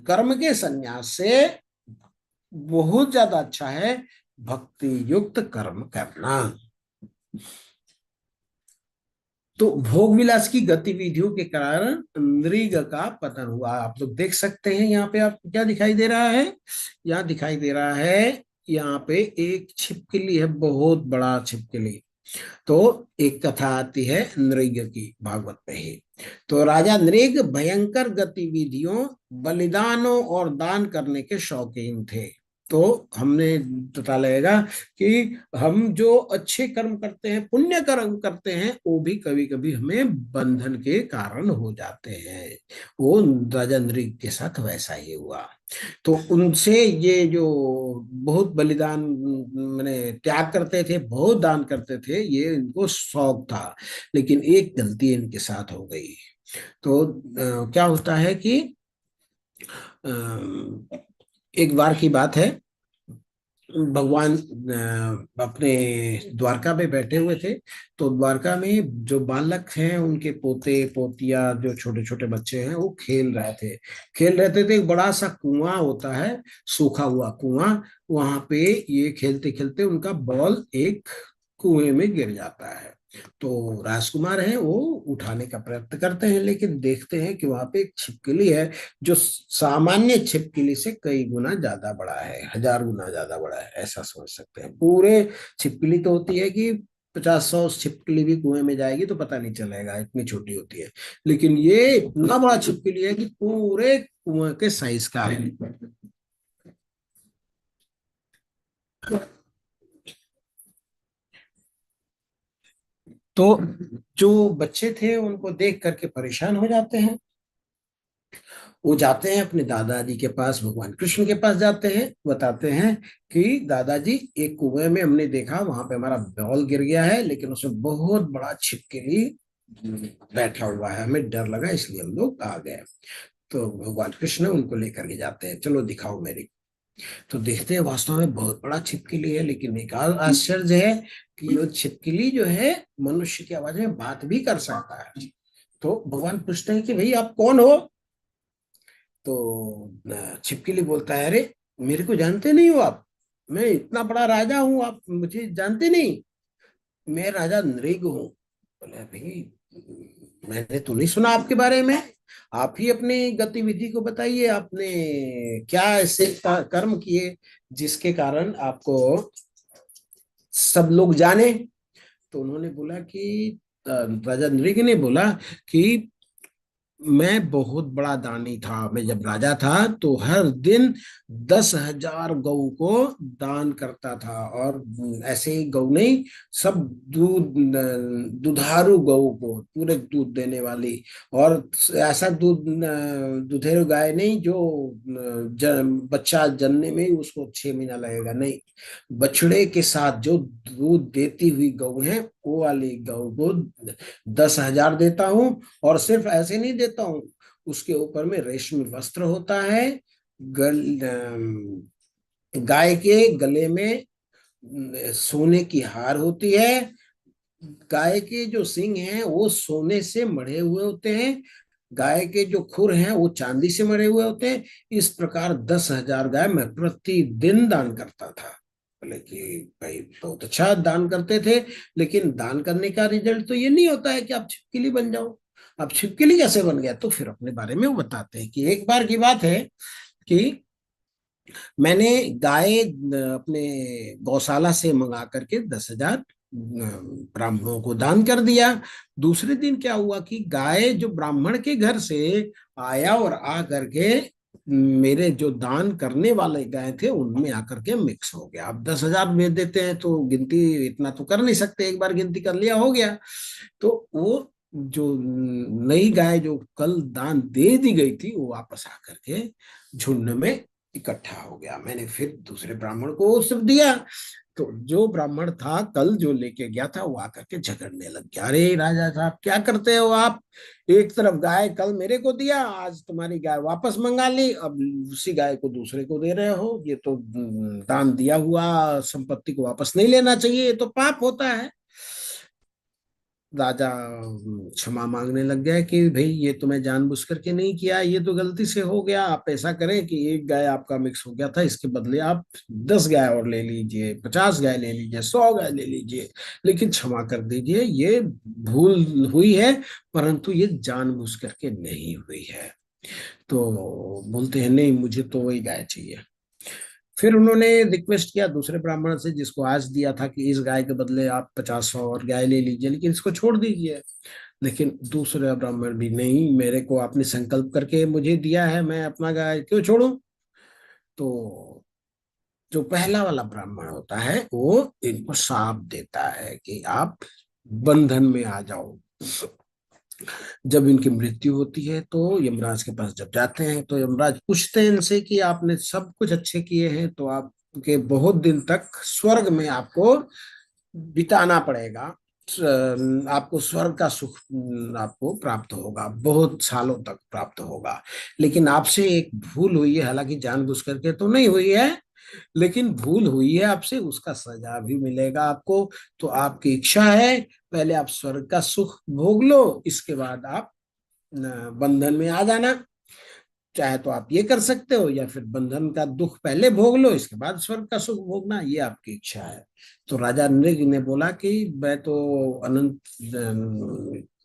कर्म के संन्यास से बहुत ज्यादा अच्छा है भक्ति युक्त कर्म करना। तो भोग विलास की गतिविधियों के कारण नृग का पतन हुआ। आप लोग देख सकते हैं यहाँ पे, आपको क्या दिखाई दे रहा है? यहाँ दिखाई दे रहा है, यहाँ पे एक छिपकली है, बहुत बड़ा छिपकली। तो एक कथा आती है नृग की, भागवत में ही। तो राजा नृग भयंकर गतिविधियों, बलिदानों और दान करने के शौकीन थे। तो हमने पता लगेगा कि हम जो अच्छे कर्म करते हैं, पुण्य कर्म करते हैं, वो भी कभी कभी हमें बंधन के कारण हो जाते हैं। वो राजा नृग के साथ वैसा ही हुआ। तो उनसे ये जो बहुत बलिदान मैंने त्याग करते थे, बहुत दान करते थे, ये इनको शौक था। लेकिन एक गलती इनके साथ हो गई। तो क्या होता है कि एक बार की बात है, भगवान अपने द्वारका में बैठे हुए थे। तो द्वारका में जो बालक हैं, उनके पोते पोतिया, जो छोटे छोटे बच्चे हैं, वो खेल रहे थे। खेल रहे थे तो एक बड़ा सा कुआं होता है, सूखा हुआ कुआं। वहां पे ये खेलते खेलते उनका बॉल एक कुएं में गिर जाता है। तो राजकुमार हैं, वो उठाने का प्रयत्न करते हैं, लेकिन देखते हैं कि वहां पे एक छिपकली है, जो सामान्य छिपकली से कई गुना ज्यादा बड़ा है, 1000 गुना ज्यादा बड़ा है, ऐसा समझ सकते हैं। पूरे छिपकली तो होती है कि 50-100 छिपकली भी कुएं में जाएगी तो पता नहीं चलेगा, इतनी छोटी होती है। लेकिन ये इतना बड़ा छिपकली है कि पूरे कुएं के साइज का है। तो जो बच्चे थे उनको देख करके परेशान हो जाते हैं। वो जाते हैं अपने दादाजी के पास, भगवान कृष्ण के पास जाते हैं, बताते हैं कि दादाजी, एक कुएं में हमने देखा, वहां पे हमारा बॉल गिर गया है, लेकिन उसमें बहुत बड़ा छिपकली बैठा हुआ है, हमें डर लगा, इसलिए हम लोग आ गए। तो भगवान कृष्ण उनको लेकर के जाते हैं, चलो दिखाओ मेरी। तो देखते हैं, वास्तव में बहुत बड़ा छिपकली है। लेकिन एक आश्चर्य है कि वो छिपकली जो है, मनुष्य की आवाज में बात भी कर सकता है। तो भगवान पूछते हैं कि भाई आप कौन हो? तो छिपकली बोलता है, अरे मेरे को जानते नहीं हो आप? मैं इतना बड़ा राजा हूं, आप मुझे जानते नहीं? मैं राजा नृग हूँ। बोले, भाई मैंने तो नहीं सुना आपके बारे में, आप ही अपनी गतिविधि को बताइए, आपने क्या ऐसे कर्म किए जिसके कारण आपको सब लोग जाने? तो उन्होंने बोला कि राजा नृग ने बोला कि मैं बहुत बड़ा दानी था। मैं जब राजा था तो हर दिन 10,000 गऊ को दान करता था। और ऐसे ही गऊ नहीं, सब दूध, दुधारू गऊ को, पूरे दूध देने वाली। और ऐसा दुधेरू गाय नहीं जो बच्चा जनने में ही उसको 6 महीना लगेगा, नहीं। बछड़े के साथ जो दूध देती हुई गऊ है, वो वाली गऊ को 10,000 देता हूँ। और सिर्फ ऐसे नहीं देता हूँ, उसके ऊपर में रेशमी वस्त्र होता है। गाय के गले में सोने की हार होती है। गाय के जो सींग हैं वो सोने से मढ़े हुए होते हैं। गाय के जो खुर हैं वो चांदी से मढ़े हुए होते हैं। इस प्रकार 10,000 गाय मैं प्रतिदिन दान करता था। बोले कि भाई बहुत अच्छा दान करते थे, लेकिन दान करने का रिजल्ट तो ये नहीं होता है कि आप छिपकली बन जाओ। आप छिपकली कैसे बन गया? तो फिर अपने बारे में वो बताते हैं कि एक बार की बात है कि मैंने गाय अपने गौशाला से मंगा करके 10,000 ब्राह्मणों को दान कर दिया। दूसरे दिन क्या हुआ कि गाय जो ब्राह्मण के घर से आया और आ करके मेरे जो दान करने वाले गाय थे उनमें आकर के मिक्स हो गया। अब 10,000 भेज देते हैं तो गिनती इतना तो कर नहीं सकते, एक बार गिनती कर लिया हो गया। तो वो जो नई गाय जो कल दान दे दी गई थी, वो वापस आकर के झुंड में इकट्ठा हो गया। मैंने फिर दूसरे ब्राह्मण को वो सब दिया। तो जो ब्राह्मण था कल जो लेके गया था, वो आकर के झगड़ने लग गया, अरे राजा साहब क्या करते हो आप? एक तरफ गाय कल मेरे को दिया, आज तुम्हारी गाय वापस मंगा ली, अब उसी गाय को दूसरे को दे रहे हो। ये तो दान दिया हुआ संपत्ति को वापस नहीं लेना चाहिए, ये तो पाप होता है। राजा क्षमा मांगने लग गया कि भाई ये तो मैं जानबूझ करके नहीं किया, ये तो गलती से हो गया। आप ऐसा करें कि एक गाय आपका मिक्स हो गया था, इसके बदले आप 10 गाय और ले लीजिए, 50 गाय ले लीजिए, 100 गाय ले लीजिए, लेकिन क्षमा कर दीजिए, ये भूल हुई है, परंतु ये जानबूझ करके नहीं हुई है। तो बोलते हैं नहीं, मुझे तो वही गाय चाहिए। फिर उन्होंने रिक्वेस्ट किया दूसरे ब्राह्मण से, जिसको आज दिया था, कि इस गाय के बदले आप 50 और गाय ले लीजिए, लेकिन इसको छोड़ दीजिए। लेकिन दूसरा ब्राह्मण भी, नहीं, मेरे को आपने संकल्प करके मुझे दिया है, मैं अपना गाय क्यों छोड़ूं। तो जो पहला वाला ब्राह्मण होता है वो इनको श्राप देता है कि आप बंधन में आ जाओ। जब इनकी मृत्यु होती है तो यमराज के पास जब जाते हैं तो यमराज पूछते हैं इनसे कि आपने सब कुछ अच्छे किए हैं, तो आपके बहुत दिन तक स्वर्ग में आपको बिताना पड़ेगा। आपको स्वर्ग का सुख आपको प्राप्त होगा, बहुत सालों तक प्राप्त होगा। लेकिन आपसे एक भूल हुई है, हालांकि जानबूझ करके तो नहीं हुई है, लेकिन भूल हुई है आपसे, उसका सजा भी मिलेगा आपको। तो आपकी इच्छा है, पहले आप स्वर्ग का सुख भोग लो, इसके बाद आप बंधन में आ जाना। चाहे तो आप ये कर सकते हो, या फिर बंधन का दुख पहले भोग लो, इसके बाद स्वर्ग का सुख भोगना, ये आपकी इच्छा है। तो राजा नृग ने बोला कि मैं तो अनंत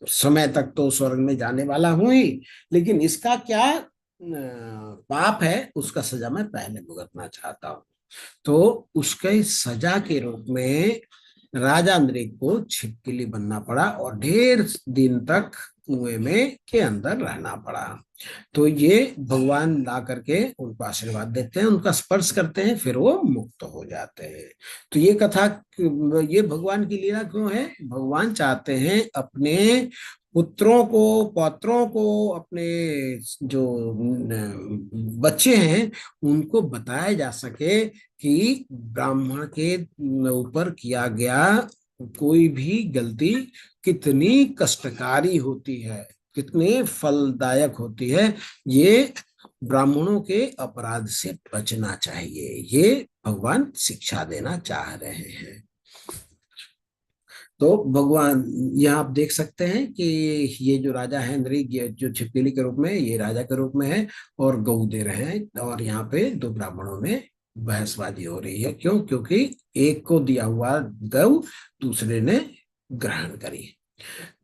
समय तक तो स्वर्ग में जाने वाला हूं ही, लेकिन इसका क्या पाप है, उसका सजा मैं पहले भुगतना चाहता हूँ। तो उसके सजा के रूप में राजा नृग को छिपकली बनना पड़ा और ढेर दिन तक कुएं में के अंदर रहना पड़ा। तो ये भगवान ला करके उनको आशीर्वाद देते हैं, उनका स्पर्श करते हैं, फिर वो मुक्त हो जाते हैं। तो ये कथा, ये भगवान की लीला क्यों है? भगवान चाहते हैं अपने पुत्रों को, पौत्रों को, अपने जो बच्चे हैं उनको बताया जा सके कि ब्राह्मण के ऊपर किया गया कोई भी गलती कितनी कष्टकारी होती है, कितनी फलदायक होती है। ये ब्राह्मणों के अपराध से बचना चाहिए, ये भगवान शिक्षा देना चाह रहे हैं। तो भगवान, यहाँ आप देख सकते हैं कि ये जो राजा है नृग, ये जो छिपकली के रूप में, ये राजा के रूप में है और गऊ दे रहे हैं, और यहाँ पे दो ब्राह्मणों में बहसबाजी हो रही है। क्यों? क्योंकि एक को दिया हुआ गऊ दूसरे ने ग्रहण करी।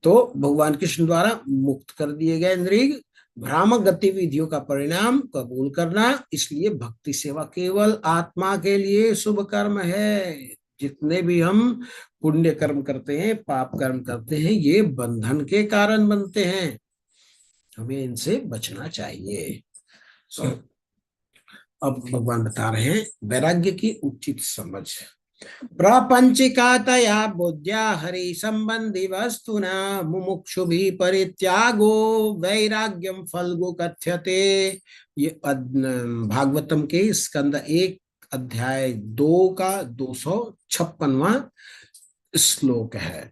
तो भगवान कृष्ण द्वारा मुक्त कर दिए गए नृग भ्रामक गतिविधियों का परिणाम कबूल करना, इसलिए भक्ति सेवा केवल आत्मा के लिए शुभ कर्म है। जितने भी हम पुण्य कर्म करते हैं, पाप कर्म करते हैं, ये बंधन के कारण बनते हैं, हमें इनसे बचना चाहिए। अब भगवान बता रहे हैं वैराग्य की उचित समझ। प्रापंचिकातया बुद्ध्या हरि संबंधी वस्तुना मुमुक्षु भी परित्यागो वैराग्यम फल्गु कथ्यते। ये भागवतम के स्कंद 1 अध्याय 2 का 256वां श्लोक है।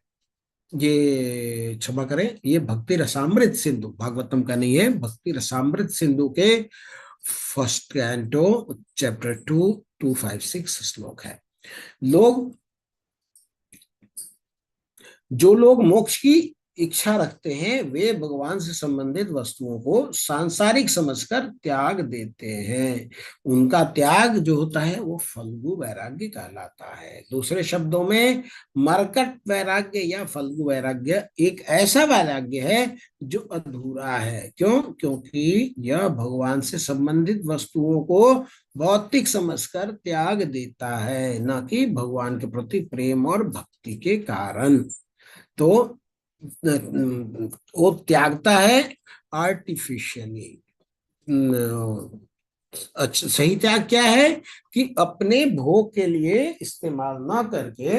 ये क्षमा करें, ये भक्ति रसामृत सिंधु, भागवतम का नहीं है, भक्ति रसामृत सिंधु के फर्स्ट कैंटो चैप्टर 2 256 श्लोक है। लोग, जो लोग मोक्ष की इच्छा रखते हैं वे भगवान से संबंधित वस्तुओं को सांसारिक समझकर त्याग देते हैं। उनका त्याग जो होता है वो फल्गु वैराग्य कहलाता है। दूसरे शब्दों में मरकट वैराग्य या फल्गु वैराग्य एक ऐसा वैराग्य है जो अधूरा है। क्यों? क्योंकि यह भगवान से संबंधित वस्तुओं को भौतिक समझकर त्याग देता है, न कि भगवान के प्रति प्रेम और भक्ति के कारण। तो वो त्यागता है आर्टिफिशियली। अच्छा, सही त्याग क्या है कि अपने भोग के लिए इस्तेमाल ना करके,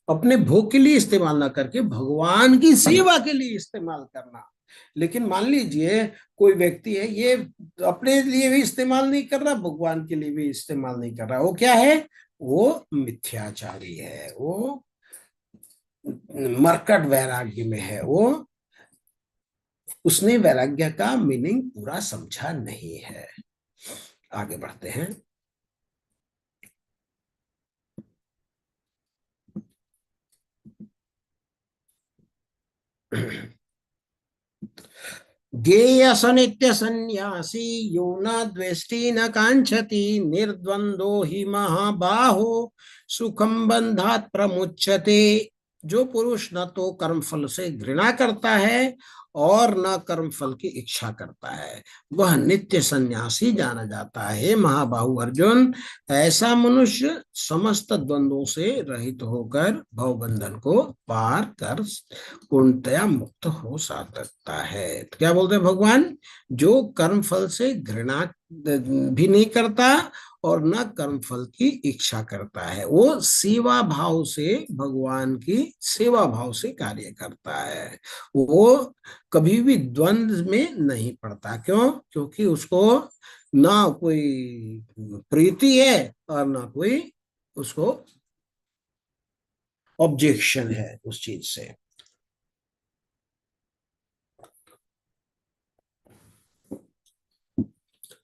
अपने भोग के लिए इस्तेमाल ना करके भगवान की सेवा के लिए इस्तेमाल करना। लेकिन मान लीजिए कोई व्यक्ति है, ये अपने लिए भी इस्तेमाल नहीं कर रहा, भगवान के लिए भी इस्तेमाल नहीं कर रहा, वो क्या है? वो मिथ्याचारी है, वो मरकट वैराग्य में है, वो उसने वैराग्य का मीनिंग पूरा समझा नहीं है। आगे बढ़ते हैं। ज्ञेय स नित्य संन्यासी यो न द्वेष्टि न कांक्षति निर्द्वंदो हि महाबाहो सुखम बंधात प्रमुच्यते। जो पुरुष न तो कर्म फल से घृणा करता है और न कर्म फल की इच्छा करता है, वह नित्य सन्यासी जाना जाता है। महाबाहु अर्जुन, ऐसा मनुष्य समस्त द्वंद्वों से रहित होकर भवबंधन को पार कर पूर्णतया मुक्त हो सकता है। तो क्या बोलते हैं भगवान, जो कर्म फल से घृणा भी नहीं करता और न कर्म फल की इच्छा करता है, वो सेवा भाव से, भगवान की सेवा भाव से कार्य करता है। वो कभी भी द्वंद्व में नहीं पड़ता। क्यों? क्योंकि उसको ना कोई प्रीति है और ना कोई उसको ऑब्जेक्शन है उस चीज से।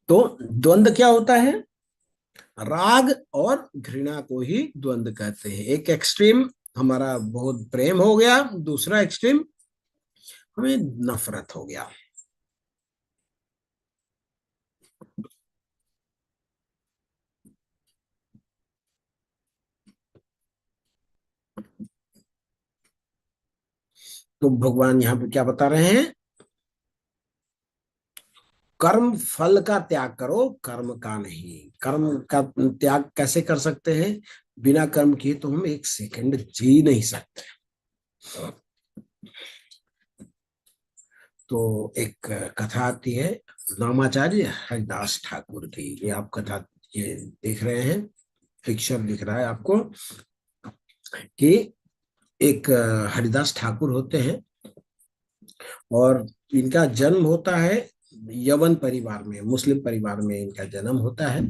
तो द्वंद्व क्या होता है? राग और घृणा को ही द्वंद्व कहते हैं। एक एक्सट्रीम हमारा बहुत प्रेम हो गया, दूसरा एक्सट्रीम हमें नफरत हो गया। तो भगवान यहाँ पे क्या बता रहे हैं? कर्म फल का त्याग करो, कर्म का नहीं। कर्म का त्याग कैसे कर सकते हैं? बिना कर्म किए तो हम एक सेकंड जी नहीं सकते। तो एक कथा आती है नामाचार्य हरिदास ठाकुर की। ये आप कथा ये देख रहे हैं, पिक्चर दिख रहा है आपको कि एक हरिदास ठाकुर होते हैं और इनका जन्म होता है यवन परिवार में, मुस्लिम परिवार में इनका जन्म होता है।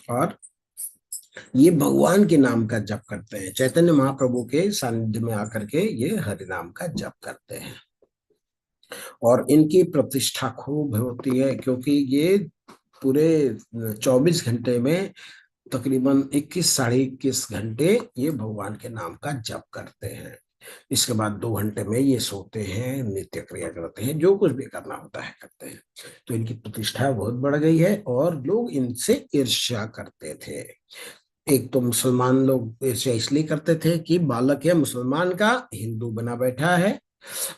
और ये भगवान के नाम का जप करते हैं, चैतन्य महाप्रभु के सानिध्य में आकर के ये हरि नाम का जप करते हैं। और इनकी प्रतिष्ठा खूब होती है, क्योंकि ये पूरे 24 घंटे में तकरीबन 21 साढ़े 21 घंटे ये भगवान के नाम का जप करते हैं। इसके बाद 2 घंटे में ये सोते हैं, नित्य क्रिया करते हैं, जो कुछ भी करना होता है करते हैं। तो इनकी प्रतिष्ठा बहुत बढ़ गई है और लोग इनसे ईर्ष्या करते थे। एक तो मुसलमान लोग ईर्ष्या इसलिए करते थे कि बालक है मुसलमान का, हिंदू बना बैठा है।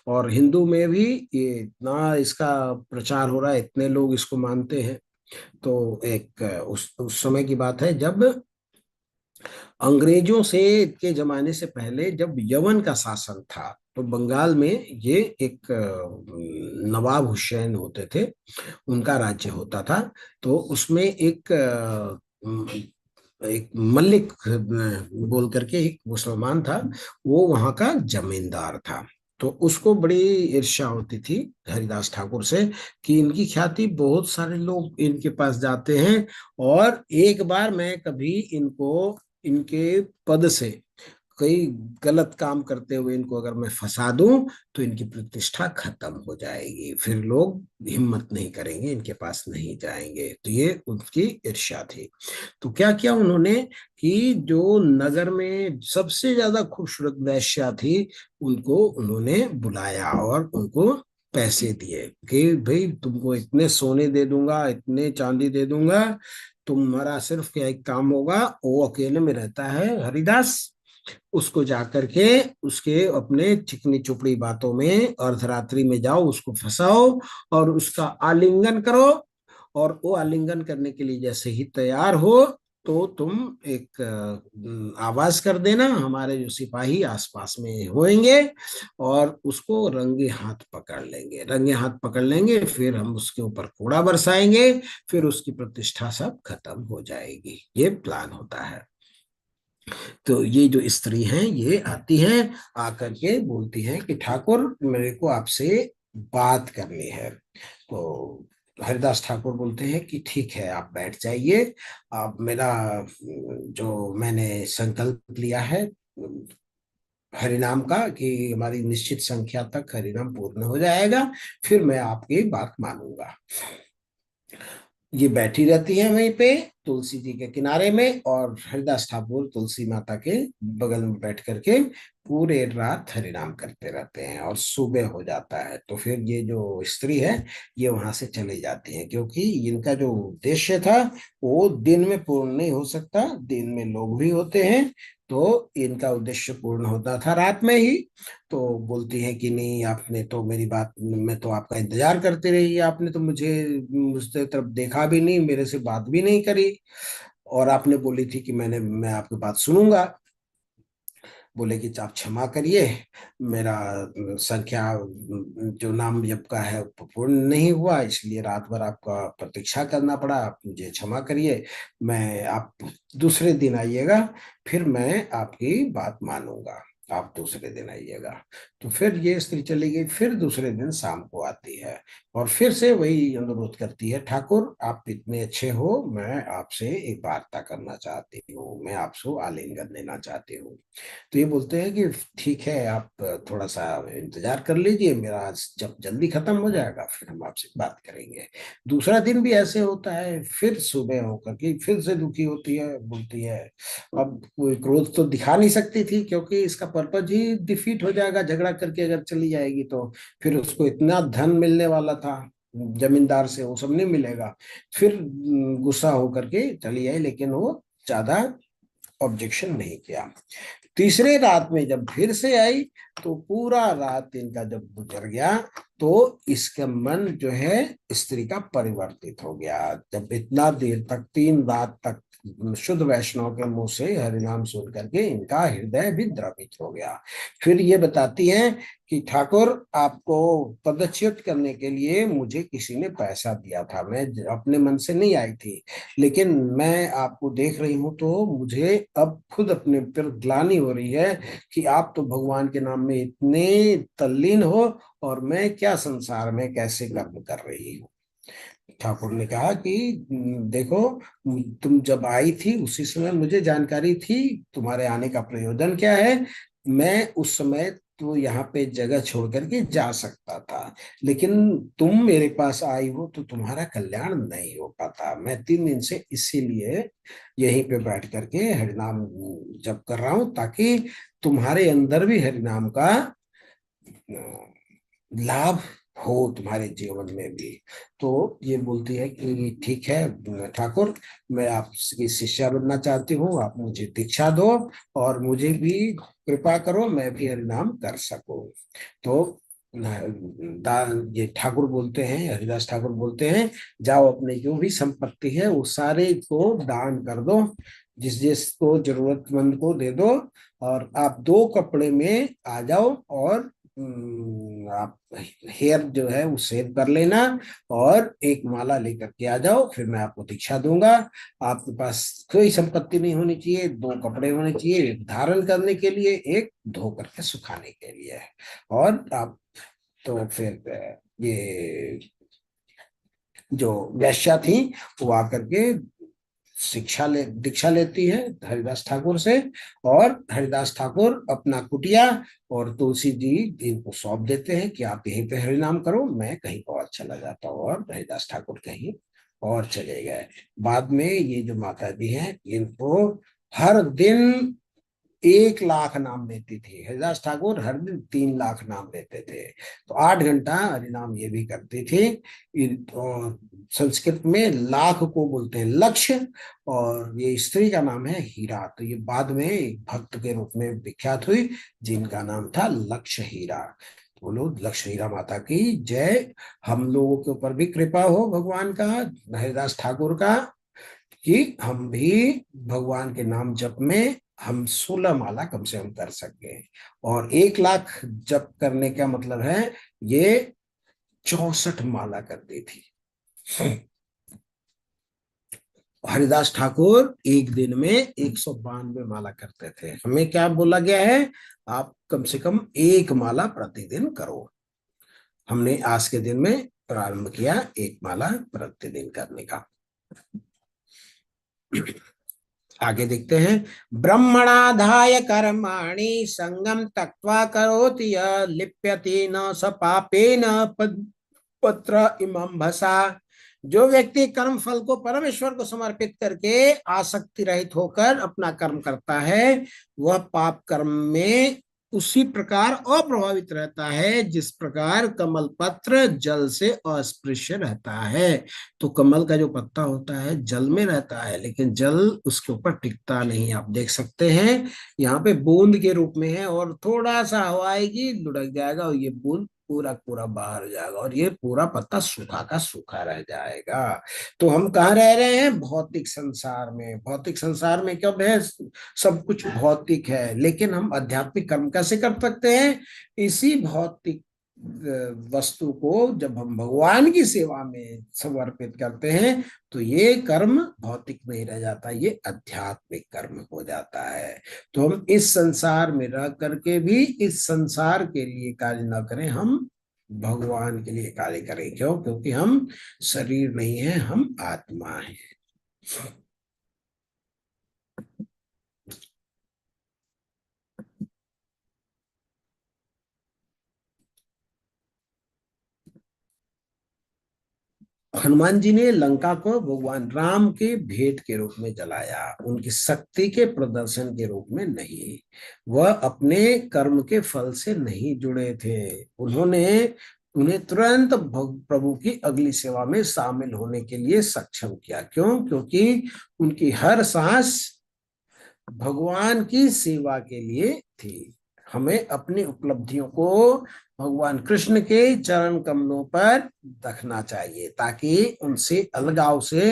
और हिंदू में भी ये इतना इसका प्रचार हो रहा है, इतने लोग इसको मानते हैं। तो एक उस समय की बात है जब अंग्रेजों से के जमाने से पहले जब यवन का शासन था, तो बंगाल में ये एक नवाब हुसैन होते थे, उनका राज्य होता था। तो उसमें एक मलिक बोल करके एक मुसलमान था, वो वहां का जमींदार था। तो उसको बड़ी ईर्ष्या होती थी हरिदास ठाकुर से कि इनकी ख्याति, बहुत सारे लोग इनके पास जाते हैं और एक बार मैं कभी इनको इनके पद से कई गलत काम करते हुए इनको अगर मैं फंसा दूं तो इनकी प्रतिष्ठा खत्म हो जाएगी, फिर लोग हिम्मत नहीं करेंगे, इनके पास नहीं जाएंगे। तो ये उनकी ईर्ष्या थी। तो क्या किया उन्होंने कि जो नगर में सबसे ज्यादा खूबसूरत वेश्या थी, उनको उन्होंने बुलाया और उनको पैसे दिए कि भाई तुमको इतने सोने दे दूंगा, इतने चांदी दे दूंगा, तुम्हारा सिर्फ क्या एक काम होगा। वो अकेले में रहता है हरिदास, उसको जाकर के उसके अपने चिकनी चुपड़ी बातों में अर्धरात्रि में जाओ, उसको फंसाओ और उसका आलिंगन करो। और वो आलिंगन करने के लिए जैसे ही तैयार हो तो तुम एक आवाज कर देना, हमारे जो सिपाही आसपास में होंगे और उसको रंगे हाथ पकड़ लेंगे। रंगे हाथ पकड़ लेंगे, फिर हम उसके ऊपर कूड़ा बरसाएंगे, फिर उसकी प्रतिष्ठा सब खत्म हो जाएगी। ये प्लान होता है। तो ये जो स्त्री हैं ये आती हैं, आकर के बोलती हैं कि ठाकुर मेरे को आपसे बात करनी है। तो हरिदास ठाकुर बोलते हैं कि ठीक है, आप बैठ जाइए। आप मेरा जो मैंने संकल्प लिया है हरिनाम का कि हमारी निश्चित संख्या तक हरिनाम पूर्ण हो जाएगा, फिर मैं आपकी बात मानूंगा। ये बैठी रहती है वहीं पे तुलसी जी के किनारे में, और हरिदास ठाकुर तुलसी माता के बगल में बैठ करके पूरे रात हरिनाम करते रहते हैं। और सुबह हो जाता है तो फिर ये जो स्त्री है ये वहां से चली जाती है, क्योंकि इनका जो उद्देश्य था वो दिन में पूर्ण नहीं हो सकता, दिन में लोग भी होते हैं, तो इनका उद्देश्य पूर्ण होता था रात में ही। तो बोलती है कि नहीं, आपने तो मेरी बात में तो आपका इंतजार करती रही, आपने तो मुझसे तरफ देखा भी नहीं, मेरे से बात भी नहीं करी, और आपने बोली थी कि मैं आपकी बात सुनूंगा। बोले कि आप क्षमा करिए, मेरा संख्या जो नाम जप का है वो पूर्ण नहीं हुआ, इसलिए रात भर आपका प्रतीक्षा करना पड़ा, आप मुझे क्षमा करिए। मैं आप दूसरे दिन आइएगा, फिर मैं आपकी बात मानूंगा, आप दूसरे दिन आइएगा। तो फिर ये स्त्री चली गई, फिर दूसरे दिन शाम को आती है और फिर से वही अनुरोध करती है, ठाकुर आप इतने अच्छे हो, मैं आपसे एक वार्ता करना चाहती हूँ, मैं आपसे आलिंगन लेना चाहती हूँ। तो ये बोलते हैं कि ठीक है, आप थोड़ा सा इंतजार कर लीजिए, मेरा आज जब जल्दी खत्म हो जाएगा फिर हम आपसे बात करेंगे। दूसरा दिन भी ऐसे होता है, फिर सुबह होकर के फिर से दुखी होती है, बोलती है अब कोई क्रोध तो दिखा नहीं सकती थी, क्योंकि इसका पर्पज ही डिफीट हो जाएगा, झगड़ा करके अगर चली जाएगी तो फिर उसको इतना धन मिलने वाला था जमींदार से, वो सब नहीं मिलेगा। फिर गुस्सा होकर के चली आई, लेकिन वो ज्यादा ऑब्जेक्शन नहीं किया। तीसरे रात में जब फिर से आई तो पूरा रात इनका जब गुजर गया तो इसका मन जो है स्त्री का परिवर्तित हो गया। जब इतना देर तक 3 रात तक शुद्ध वैष्णव के मुंह से हरिनाम सुन करके इनका हृदय भी द्रवित हो गया। फिर ये बताती हैं कि ठाकुर आपको पदच्युत करने के लिए मुझे किसी ने पैसा दिया था, मैं अपने मन से नहीं आई थी, लेकिन मैं आपको देख रही हूं तो मुझे अब खुद अपने पर ग्लानि हो रही है कि आप तो भगवान के नाम में इतने तल्लीन हो और मैं क्या संसार में कैसे कर्म कर रही हूँ। ठाकुर ने कहा कि देखो, तुम जब आई थी उसी समय मुझे जानकारी थी तुम्हारे आने का प्रयोजन क्या है। मैं उस समय तो यहाँ पे जगह छोड़ करके जा सकता था, लेकिन तुम मेरे पास आई हो तो तुम्हारा कल्याण नहीं हो पाता। मैं 3 दिन से इसीलिए यहीं पे बैठ करके हरिनाम जप कर रहा हूं, ताकि तुम्हारे अंदर भी हरिनाम का लाभ हो, तुम्हारे जीवन में भी। तो ये बोलती है कि ठीक है ठाकुर, मैं आपकी शिष्या बनना चाहती हूँ, आप मुझे दीक्षा दो और मुझे भी कृपा करो, मैं भी हरिनाम कर सकूं। तो ये ठाकुर बोलते हैं, हरिदास ठाकुर बोलते हैं, जाओ अपने जो भी संपत्ति है वो सारे को दान कर दो, जिस जिसको जरूरतमंद को दे दो, और आप 2 कपड़े में आ जाओ, और आप हेयर जो है वो सेव कर लेना, और एक माला लेकर के आ जाओ, फिर मैं आपको दीक्षा दूंगा। आपके पास कोई संपत्ति नहीं होनी चाहिए, 2 कपड़े होने चाहिए, एक धारण करने के लिए, एक धो करके सुखाने के लिए। और आप तो फिर ये जो वैश्या थी वो आकर के दीक्षा लेती है हरिदास ठाकुर से, और हरिदास ठाकुर अपना कुटिया और तुलसी जी इनको सौंप देते हैं कि आप यहीं पे हरिनाम करो, मैं कहीं और चला जाता हूँ। और हरिदास ठाकुर कहीं और चले गए। बाद में ये जो माता जी हैं इनको हर दिन 1 लाख नाम लेती थी, हरिदास ठाकुर हर दिन 3 लाख नाम लेते थे। तो 8 घंटा हरिनाम ये भी करती थी। संस्कृत में लाख को बोलते हैं लक्ष्य, और ये स्त्री का नाम है हीरा। तो ये बाद में एक भक्त के रूप में विख्यात हुई, जिनका नाम था लक्ष्य हीरा। बोलो लक्ष्य हीरा माता की जय। हम लोगों के ऊपर भी कृपा हो भगवान का, हरिदास ठाकुर का, कि हम भी भगवान के नाम जप में हम 16 माला कम से कम कर सके। और 1 लाख जप करने का मतलब है ये 64 माला करती थी। हरिदास ठाकुर एक दिन में 192 माला करते थे। हमें क्या बोला गया है, आप कम से कम 1 माला प्रतिदिन करो। हमने आज के दिन में प्रारंभ किया 1 माला प्रतिदिन करने का। आगे देखते हैं, ब्रह्मणाधाय कर्माणि संगम त्यक्त्वा करोति लिप्यते न स पापेन पत्र इमं भसा जो व्यक्ति कर्म फल को परमेश्वर को समर्पित करके आसक्ति रहित होकर अपना कर्म करता है, वह पाप कर्म में उसी प्रकार अप्रभावित रहता है जिस प्रकार कमल पत्र जल से अस्पृश्य रहता है। तो कमल का जो पत्ता होता है जल में रहता है, लेकिन जल उसके ऊपर टिकता नहीं। आप देख सकते हैं यहाँ पे बूंद के रूप में है, और थोड़ा सा हवा आएगी लुढ़क जाएगा और ये बूंद पूरा पूरा बाहर हो जाएगा, और ये पूरा पत्ता सूखा का सूखा रह जाएगा। तो हम कहाँ रह रहे हैं? भौतिक संसार में। भौतिक संसार में कब है? सब कुछ भौतिक है, लेकिन हम आध्यात्मिक कर्म कैसे कर सकते हैं? इसी भौतिक वस्तु को जब हम भगवान की सेवा में समर्पित करते हैं, तो ये कर्म भौतिक नहीं रह जाता, ये आध्यात्मिक कर्म हो जाता है। तो हम इस संसार में रह करके भी इस संसार के लिए कार्य ना करें, हम भगवान के लिए कार्य करें। क्यों? क्योंकि हम शरीर नहीं है, हम आत्मा है। हनुमान जी ने लंका को भगवान राम के भेंट के रूप में जलाया, उनकी शक्ति के प्रदर्शन के रूप में नहीं। वह अपने कर्म के फल से नहीं जुड़े थे। उन्होंने उन्हें तुरंत प्रभु की अगली सेवा में शामिल होने के लिए सक्षम किया। क्यों? क्योंकि उनकी हर सांस भगवान की सेवा के लिए थी। हमें अपनी उपलब्धियों को भगवान कृष्ण के चरण कमलों पर रखना चाहिए, ताकि उनसे अलगाव से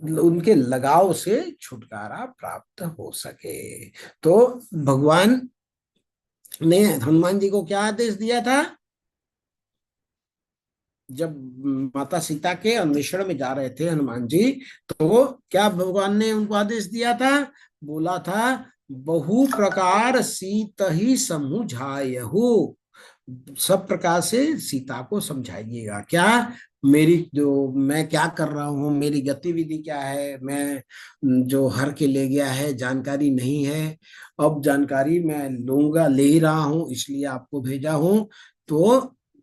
उनके लगाव से छुटकारा प्राप्त हो सके। तो भगवान ने हनुमान जी को क्या आदेश दिया था? जब माता सीता के अन्वेषण में जा रहे थे हनुमान जी, तो क्या भगवान ने उनको आदेश दिया था? बोला था, बहु प्रकार सीत ही समुझायहु। सब प्रकार से सीता को समझाइएगा। क्या? मेरी जो मैं क्या कर रहा हूँ, मेरी गतिविधि क्या है, मैं जो हर के ले गया है जानकारी नहीं है। अब जानकारी मैं लूंगा, ले ही रहा हूँ, इसलिए आपको भेजा हूँ। तो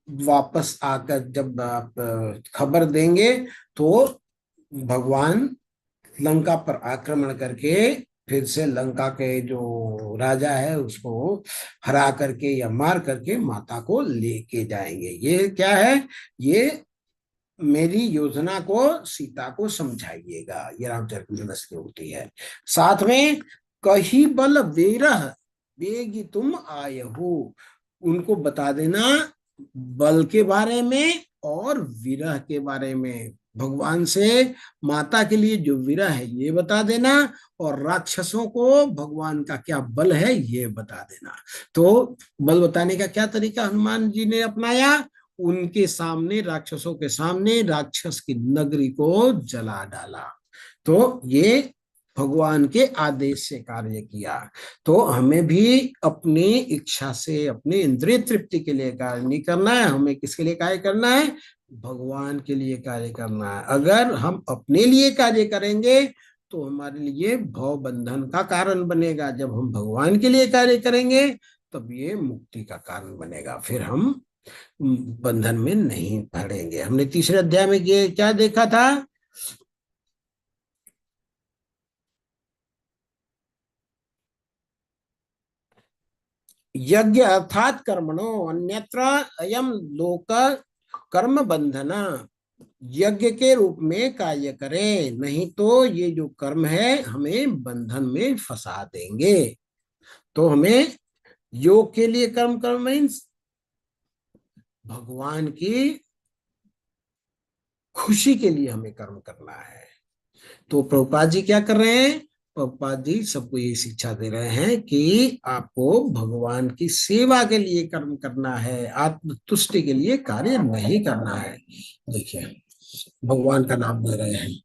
वापस आकर जब आप खबर देंगे, तो भगवान लंका पर आक्रमण करके फिर से लंका के जो राजा है उसको हरा करके या मार करके माता को लेके जाएंगे। ये क्या है? ये मेरी योजना को सीता को समझाइएगा। ये रामचरितमानस की उक्ति है। साथ में कही बल वेरह बेगी तुम आयहु, उनको बता देना बल के बारे में और विरह के बारे में। भगवान से माता के लिए जो विरह है ये बता देना, और राक्षसों को भगवान का क्या बल है ये बता देना। तो बल बताने का क्या तरीका हनुमान जी ने अपनाया? उनके सामने, राक्षसों के सामने राक्षस की नगरी को जला डाला। तो ये भगवान के आदेश से कार्य किया। तो हमें भी अपनी इच्छा से, अपनी इंद्रिय तृप्ति के लिए कार्य नहीं करना है। हमें किसके लिए कार्य करना है? भगवान के लिए कार्य करना है। अगर हम अपने लिए कार्य करेंगे तो हमारे लिए भव बंधन का कारण बनेगा। जब हम भगवान के लिए कार्य करेंगे तब ये मुक्ति का कारण बनेगा, फिर हम बंधन में नहीं पड़ेंगे। हमने तीसरे अध्याय में ये क्या देखा था? यज्ञ अर्थात कर्मणो अन्यत्र अयम लोक कर्म बंधना। यज्ञ के रूप में कार्य करें, नहीं तो ये जो कर्म है हमें बंधन में फंसा देंगे। तो हमें योग के लिए कर्म कर्म मीन्स भगवान की खुशी के लिए हमें कर्म करना है। तो प्रभुपाद जी क्या कर रहे हैं? प्रभुपाद जी सबको ये शिक्षा दे रहे हैं कि आपको भगवान की सेवा के लिए कर्म करना है, आत्म तुष्टि के लिए कार्य नहीं करना है। देखिए, भगवान का नाम ले रहे हैं।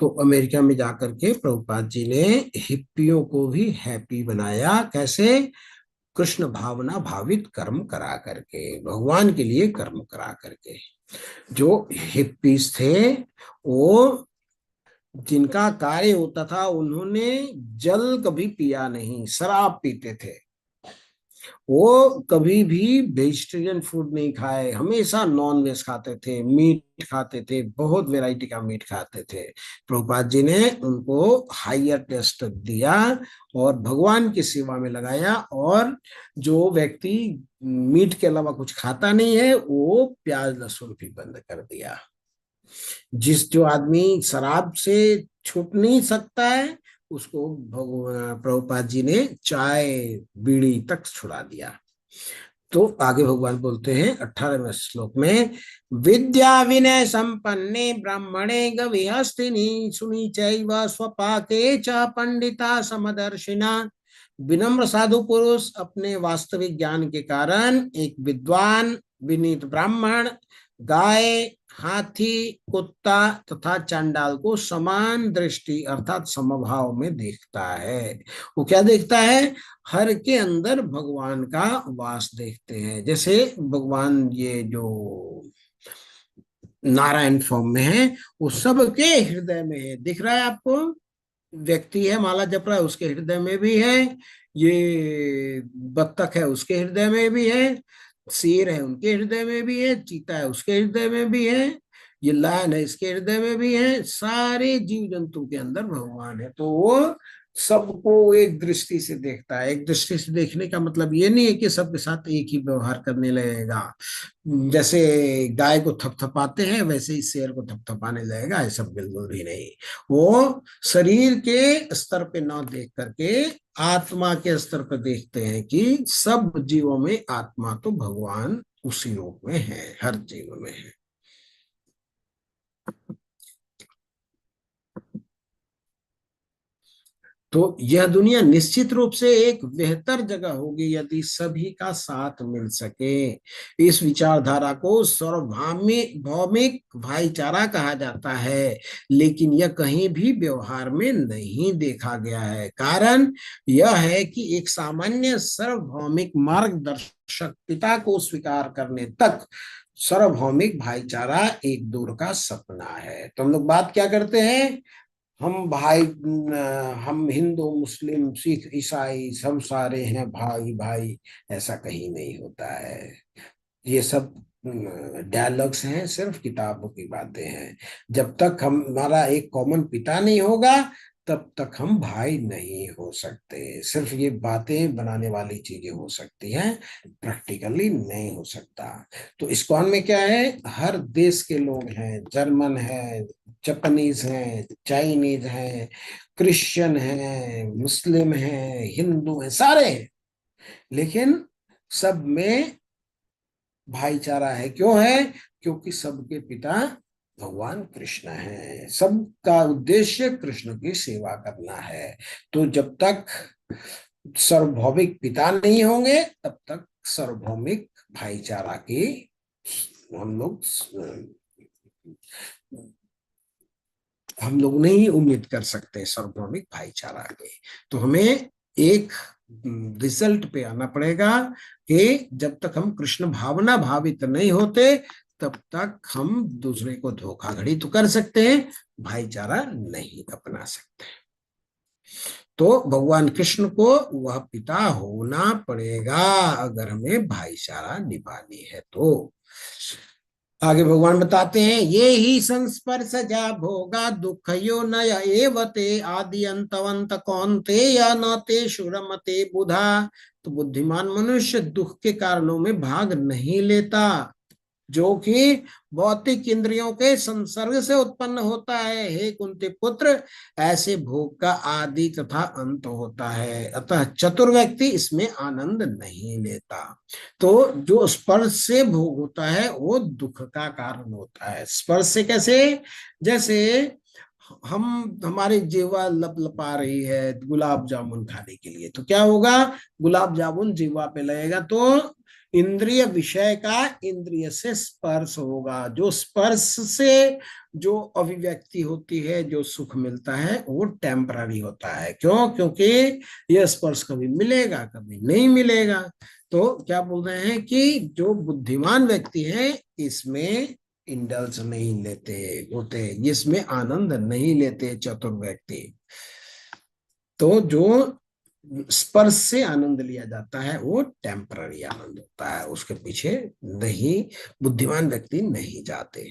तो अमेरिका में जाकर के प्रभुपाद जी ने हिप्पियों को भी हैप्पी बनाया। कैसे? कृष्ण भावना भावित कर्म करा करके, भगवान के लिए कर्म करा करके। जो हिप्पीज थे वो, जिनका कार्य होता था, उन्होंने जल कभी पिया नहीं, शराब पीते थे। वो कभी भी वेजिटेरियन फूड नहीं खाए, हमेशा नॉन वेज खाते थे, मीट खाते थे, बहुत वैरायटी का मीट खाते थे। प्रभुपाद जी ने उनको हायर टेस्ट दिया और भगवान की सेवा में लगाया। और जो व्यक्ति मीट के अलावा कुछ खाता नहीं है, वो प्याज लहसुन भी बंद कर दिया। जो आदमी शराब से छूट नहीं सकता है, उसको प्रभुपाद जी ने चाय बीड़ी तक छुड़ा दिया। तो आगे भगवान बोलते हैं 18वें श्लोक में, विद्या विनय संपन्ने ब्राह्मणे गविहस्तिनि सुनी चैव स्वपाके च पंडिता समदर्शिना। विनम्र साधु पुरुष अपने वास्तविक ज्ञान के कारण एक विद्वान विनीत ब्राह्मण गाय, हाथी, कुत्ता तथा चांडाल को समान दृष्टि अर्थात समभाव में देखता है। वो क्या देखता है? हर के अंदर भगवान का वास देखते हैं। जैसे भगवान ये जो नारायण फॉर्म में है, वो सबके हृदय में है। दिख रहा है आपको? व्यक्ति है माला जप रहा है, उसके हृदय में भी है। ये बत्तख है, उसके हृदय में भी है। शेर है, उनके हृदय में भी है। चीता है, उसके हृदय में भी है। ये लायन है, इसके हृदय में भी है। सारे जीव जंतु के अंदर भगवान है। तो वो सबको एक दृष्टि से देखता है। एक दृष्टि से देखने का मतलब ये नहीं है कि सबके साथ एक ही व्यवहार करने लगेगा। जैसे गाय को थपथपाते हैं, वैसे ही शेर को थपथपाने लगेगा, ऐसा बिल्कुल भी नहीं। वो शरीर के स्तर पे ना देख करके आत्मा के स्तर पर देखते हैं कि सब जीवों में आत्मा तो भगवान उसी रूप में है, हर जीव में है। तो यह दुनिया निश्चित रूप से एक बेहतर जगह होगी यदि सभी का साथ मिल सके। इस विचारधारा को सार्वभौमिक भौमिक भाईचारा कहा जाता है, लेकिन यह कहीं भी व्यवहार में नहीं देखा गया है। कारण यह है कि एक सामान्य सार्वभौमिक मार्गदर्शक पिता को स्वीकार करने तक सार्वभौमिक भाईचारा एक दूर का सपना है। तो हम लोग बात क्या करते हैं? हम भाई, हम हिंदू मुस्लिम सिख ईसाई सब सारे हैं भाई भाई। ऐसा कहीं नहीं होता है। ये सब डायलॉग्स हैं, सिर्फ किताबों की बातें हैं। जब तक हम हमारा एक कॉमन पिता नहीं होगा, तब तक हम भाई नहीं हो सकते। सिर्फ ये बातें बनाने वाली चीजें हो सकती हैं, प्रैक्टिकली नहीं हो सकता। तो इस्कॉन में क्या है? हर देश के लोग हैं। जर्मन है, जापानीज हैं, चाइनीज हैं, क्रिश्चियन हैं, मुस्लिम हैं, हिंदू हैं, सारे हैं। लेकिन सब में भाईचारा है। क्यों है? क्योंकि सबके पिता भगवान कृष्ण है। सबका उद्देश्य कृष्ण की सेवा करना है। तो जब तक सार्वभौमिक पिता नहीं होंगे, तब तक सार्वभौमिक भाईचारा की हम लोग नहीं उम्मीद कर सकते, सार्वभौमिक भाईचारा के। तो हमें एक रिजल्ट पे आना पड़ेगा कि जब तक हम कृष्ण भावना भावित नहीं होते, तब तक हम दूसरे को धोखाधड़ी तो कर सकते हैं, भाईचारा नहीं अपना सकते। तो भगवान कृष्ण को वह पिता होना पड़ेगा अगर हमें भाईचारा निभानी है। तो आगे भगवान बताते हैं, ये ही संस्पर्श जा भोगा दुख यो नय एवते आदि अंतवंत कौनते या नते शुरमते बुधा। तो बुद्धिमान मनुष्य दुख के कारणों में भाग नहीं लेता, जो कि भौतिक इंद्रियों के संसर्ग से उत्पन्न होता है। हे कुंती पुत्र, ऐसे भोग का आदि तथा अंत होता है, अतः चतुर व्यक्ति इसमें आनंद नहीं लेता। तो जो स्पर्श से भोग होता है वो दुख का कारण होता है। स्पर्श से कैसे? जैसे हम हमारी जीवा लप लपा रही है गुलाब जामुन खाने के लिए, तो क्या होगा? गुलाब जामुन जीवा पे लगेगा तो इंद्रिय विषय का इंद्रिय से स्पर्श होगा। जो स्पर्श से जो अभिव्यक्ति होती है, जो सुख मिलता है, वो टेम्पररी होता है। क्यों? क्योंकि यह स्पर्श कभी मिलेगा, कभी नहीं मिलेगा। तो क्या बोल रहे हैं कि जो बुद्धिमान व्यक्ति है इसमें इंडल्ज नहीं लेते होते, इसमें आनंद नहीं लेते चतुर व्यक्ति। तो जो स्पर्श से आनंद लिया जाता है वो टेम्पररी आनंद होता है, उसके पीछे नहीं बुद्धिमान व्यक्ति नहीं जाते।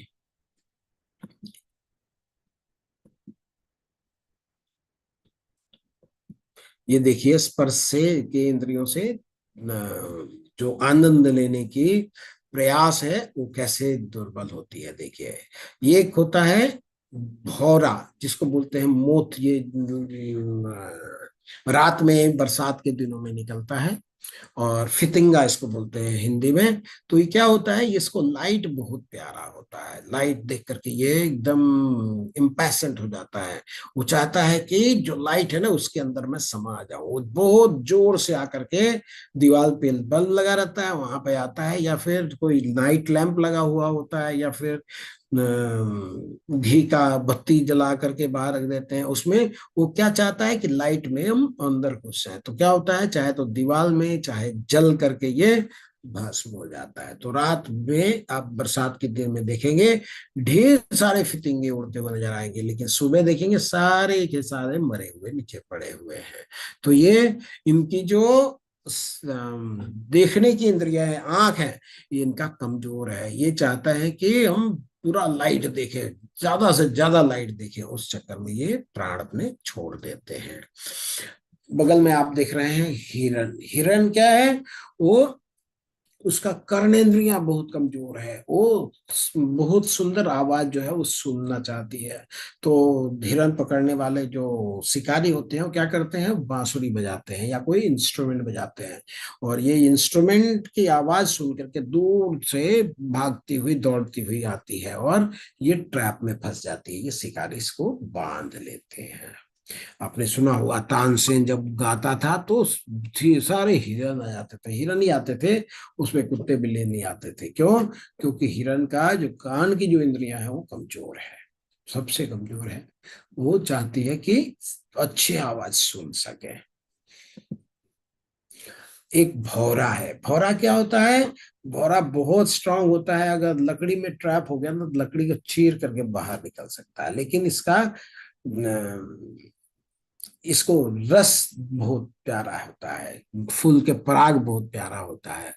ये देखिए स्पर्श से के इंद्रियों से जो आनंद लेने की प्रयास है वो कैसे दुर्बल होती है। देखिए ये एक होता है भौरा, जिसको बोलते हैं मोथ। ये रात में बरसात के दिनों में निकलता है, और फितिंगा इसको बोलते हैं हिंदी में। तो ये क्या होता है, इसको लाइट बहुत प्यारा होता है, लाइट देख करके ये एकदम इम्पैशेंट हो जाता है। वो चाहता है कि जो लाइट है ना उसके अंदर मैं समा जाऊं। वो बहुत जोर से आकर के दीवार पे बल्ब लगा रहता है वहां पे आता है, या फिर कोई नाइट लैंप लगा हुआ होता है, या फिर घी का बत्ती जला करके बाहर रख देते हैं उसमें। वो क्या चाहता है कि लाइट में हम अंदर घुस जाए। तो क्या होता है, चाहे तो दीवार में चाहे जल करके ये भस्म हो जाता है। तो रात में आप बरसात के दिन में देखेंगे ढेर सारे फितिंगे उड़ते हुए नजर आएंगे, लेकिन सुबह देखेंगे सारे के सारे मरे हुए नीचे पड़े हुए हैं। तो ये इनकी जो देखने की इंद्रिया है, आंख है, ये इनका कमजोर है। ये चाहता है कि हम पूरा लाइट देखें, ज्यादा से ज्यादा लाइट देखें, उस चक्कर में ये प्राण अपने छोड़ देते हैं। बगल में आप देख रहे हैं हिरण। हिरण क्या है, वो उसका कर्णेंद्रियां बहुत कमजोर है। वो बहुत सुंदर आवाज जो है वो सुनना चाहती है। तो हिरण पकड़ने वाले जो शिकारी होते हैं वो क्या करते हैं, बांसुरी बजाते हैं या कोई इंस्ट्रूमेंट बजाते हैं, और ये इंस्ट्रूमेंट की आवाज सुन करके दूर से भागती हुई दौड़ती हुई आती है, और ये ट्रैप में फंस जाती है। ये शिकारी इसको बांध लेते हैं। आपने सुना होगा तानसेन जब गाता था तो सारे हिरन आ जाते थे, हिरन ही आते थे, उसमें कुत्ते बिल्ली नहीं आते थे। क्यों? क्योंकि हिरन का जो कान की जो इंद्रियां है वो कमजोर है, सबसे कमजोर है। वो चाहती है कि अच्छी आवाज सुन सके। एक भौरा है। भौरा क्या होता है, भौरा बहुत स्ट्रांग होता है। अगर लकड़ी में ट्रैप हो गया ना तो लकड़ी को चीर करके बाहर निकल सकता है, लेकिन इसको रस बहुत प्यारा होता है, फूल के पराग बहुत प्यारा होता है।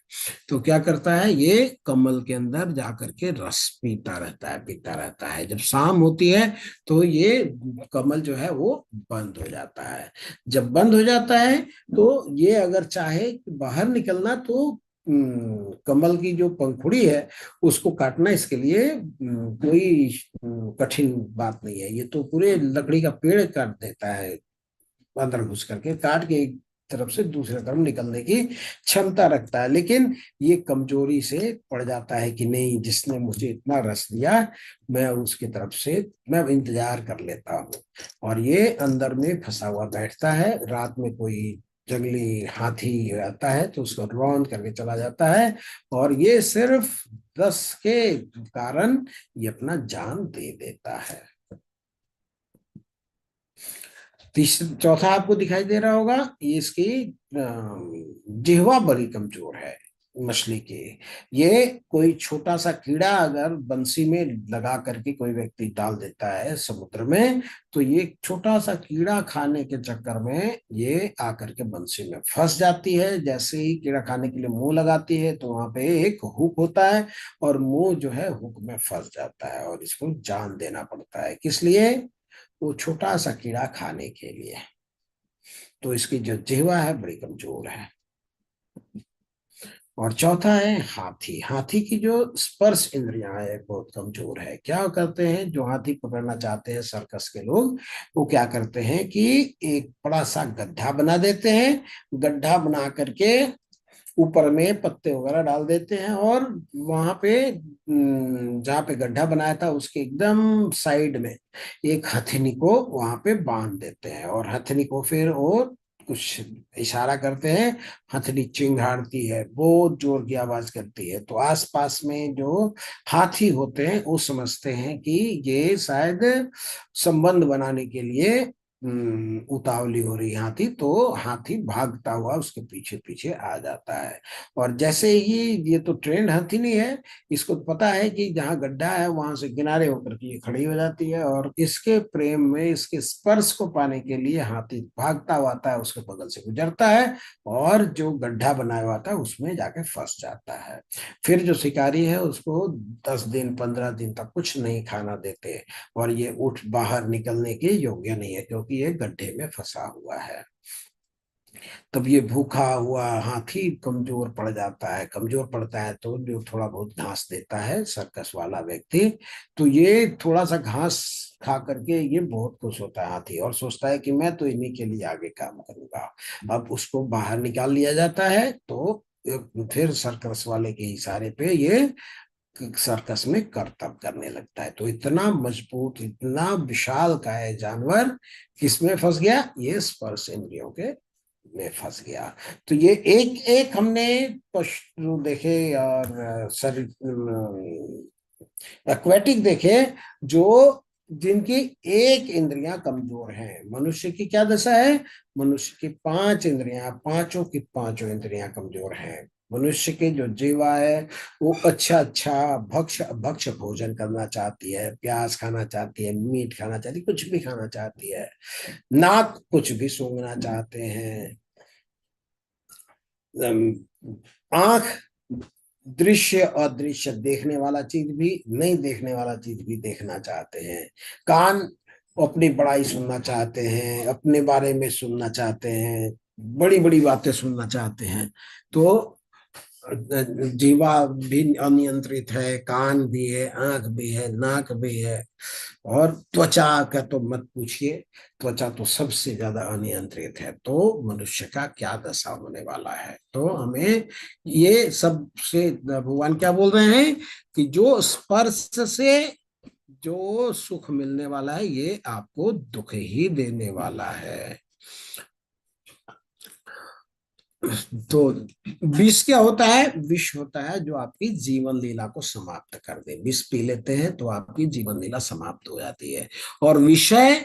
तो क्या करता है, ये कमल के अंदर जाकर के रस पीता रहता है, पीता रहता है। जब शाम होती है तो ये कमल जो है वो बंद हो जाता है। जब बंद हो जाता है तो ये अगर चाहे बाहर निकलना तो कमल की जो पंखुड़ी है उसको काटना इसके लिए कोई कठिन बात नहीं है। ये तो पूरे लकड़ी का पेड़ काट देता है, अंदर घुस करके काट के एक तरफ से दूसरे तरफ निकलने की क्षमता रखता है। लेकिन ये कमजोरी से पड़ जाता है कि नहीं, जिसने मुझे इतना रस दिया मैं उसकी तरफ से मैं इंतजार कर लेता हूँ। और ये अंदर में फंसा हुआ बैठता है। रात में कोई जंगली हाथी आता है तो उसको रौंद करके चला जाता है, और ये सिर्फ रस के कारण ये अपना जान दे देता है। चौथा आपको दिखाई दे रहा होगा, ये इसकी जिह्वा बड़ी कमजोर है मछली की। ये कोई छोटा सा कीड़ा अगर बंसी में लगा करके कोई व्यक्ति डाल देता है समुद्र में, तो ये छोटा सा कीड़ा खाने के चक्कर में ये आकर के बंसी में फंस जाती है। जैसे ही कीड़ा खाने के लिए मुंह लगाती है तो वहां पे एक हुक होता है, और मुंह जो है हुक में फंस जाता है, और इसको जान देना पड़ता है। किस लिए? वो छोटा सा कीड़ा खाने के लिए। तो इसकी जो जिह्वा है बड़ी कमजोर है। और चौथा है हाथी। हाथी की जो स्पर्श इंद्रियां है बहुत कमजोर है। क्या करते हैं जो हाथी पकड़ना चाहते हैं सर्कस के लोग, वो क्या करते हैं कि एक बड़ा सा गड्ढा बना देते हैं। गड्ढा बना करके ऊपर में पत्ते वगैरह डाल देते हैं, और वहां पे जहाँ पे गड्ढा बनाया था उसके एकदम साइड में एक हथिनी को वहां पे बांध देते हैं, और हथिनी को फिर वो कुछ इशारा करते हैं, हथनी चिंघाड़ती है, बहुत जोर की आवाज करती है। तो आसपास में जो हाथी होते हैं वो समझते हैं कि ये शायद संबंध बनाने के लिए उतावली हो रही हाथी। तो हाथी भागता हुआ उसके पीछे पीछे आ जाता है। और जैसे ही, ये तो ट्रेंड हाथी नहीं है, इसको पता है कि जहाँ गड्ढा है वहां से किनारे होकर के ये खड़ी हो जाती है, और इसके प्रेम में इसके स्पर्श को पाने के लिए हाथी भागता हुआ आता है, उसके बगल से गुजरता है, और जो गड्ढा बनाया हुआ था उसमें जाके फंस जाता है। फिर जो शिकारी है उसको 10 दिन 15 दिन तक कुछ नहीं खाना देते, और ये उठ बाहर निकलने के योग्य नहीं है क्योंकि ये गड्ढे में फंसा हुआ है। तब ये भूखा हुआ हाथी कमजोर पड़ जाता है। कमजोर पड़ता है तो जो थोड़ा बहुत घास देता है सर्कस वाला व्यक्ति, तो ये थोड़ा सा घास खा करके ये बहुत खुश होता है हाथी, और सोचता है कि मैं तो इन्हीं के लिए आगे काम करूंगा। अब उसको बाहर निकाल लिया जाता है, तो फिर सर्कस वाले के इशारे पे ये सर्कस में करतब करने लगता है। तो इतना मजबूत, इतना विशाल का है जानवर, किसमें फंस गया? ये स्पर्श इंद्रियों के में फंस गया। तो ये एक एक हमने पशु देखे और शरीर एक्वेटिक देखे, जो जिनकी एक इंद्रियां कमजोर हैं। मनुष्य की क्या दशा है? मनुष्य की 5 इंद्रियां, पांचों की पांचों इंद्रियां कमजोर हैं। मनुष्य के जो जीवा है वो अच्छा अच्छा भक्ष भक्ष भोजन करना चाहती है, प्याज खाना चाहती है, मीट खाना चाहती है, कुछ भी खाना चाहती है। नाक कुछ भी सूंघना चाहते हैं। आंख दृश्य और दृश्य देखने वाला चीज भी, नहीं देखने वाला चीज भी देखना चाहते हैं। कान अपनी बड़ाई सुनना चाहते हैं, अपने बारे में सुनना चाहते हैं, बड़ी बड़ी बातें सुनना चाहते हैं। तो जीवा भी अनियंत्रित है, कान भी है, आंख भी है, नाक भी है, और त्वचा का तो मत पूछिए। त्वचा तो सबसे ज्यादा अनियंत्रित है। तो मनुष्य का क्या दशा होने वाला है? तो हमें ये सबसे भगवान क्या बोल रहे हैं कि जो स्पर्श से जो सुख मिलने वाला है ये आपको दुख ही देने वाला है। तो विष क्या होता है? विष होता है जो आपकी जीवन लीला को समाप्त कर दे। विष पी लेते हैं तो आपकी जीवन लीला समाप्त हो जाती है। और विषय,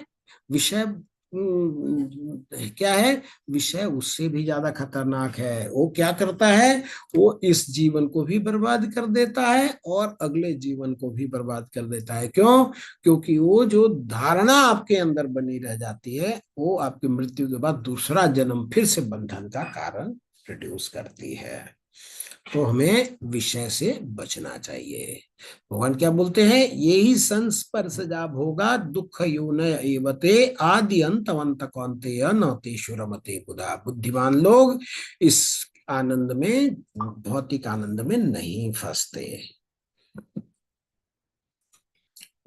विषय क्या है? विषय उससे भी ज्यादा खतरनाक है। वो क्या करता है? वो इस जीवन को भी बर्बाद कर देता है और अगले जीवन को भी बर्बाद कर देता है। क्यों? क्योंकि वो जो धारणा आपके अंदर बनी रह जाती है वो आपकी मृत्यु के बाद दूसरा जन्म फिर से बंधन का कारण प्रोड्यूस करती है। तो हमें विषय से बचना चाहिए। भगवान क्या बोलते हैं? यही संस्पर्शजा भोगा दुख योनय एवते आदि अंतवंत कौन्तेय न तेषु रमते बुधा। बुद्धिमान लोग इस आनंद में, भौतिक आनंद में नहीं फंसते।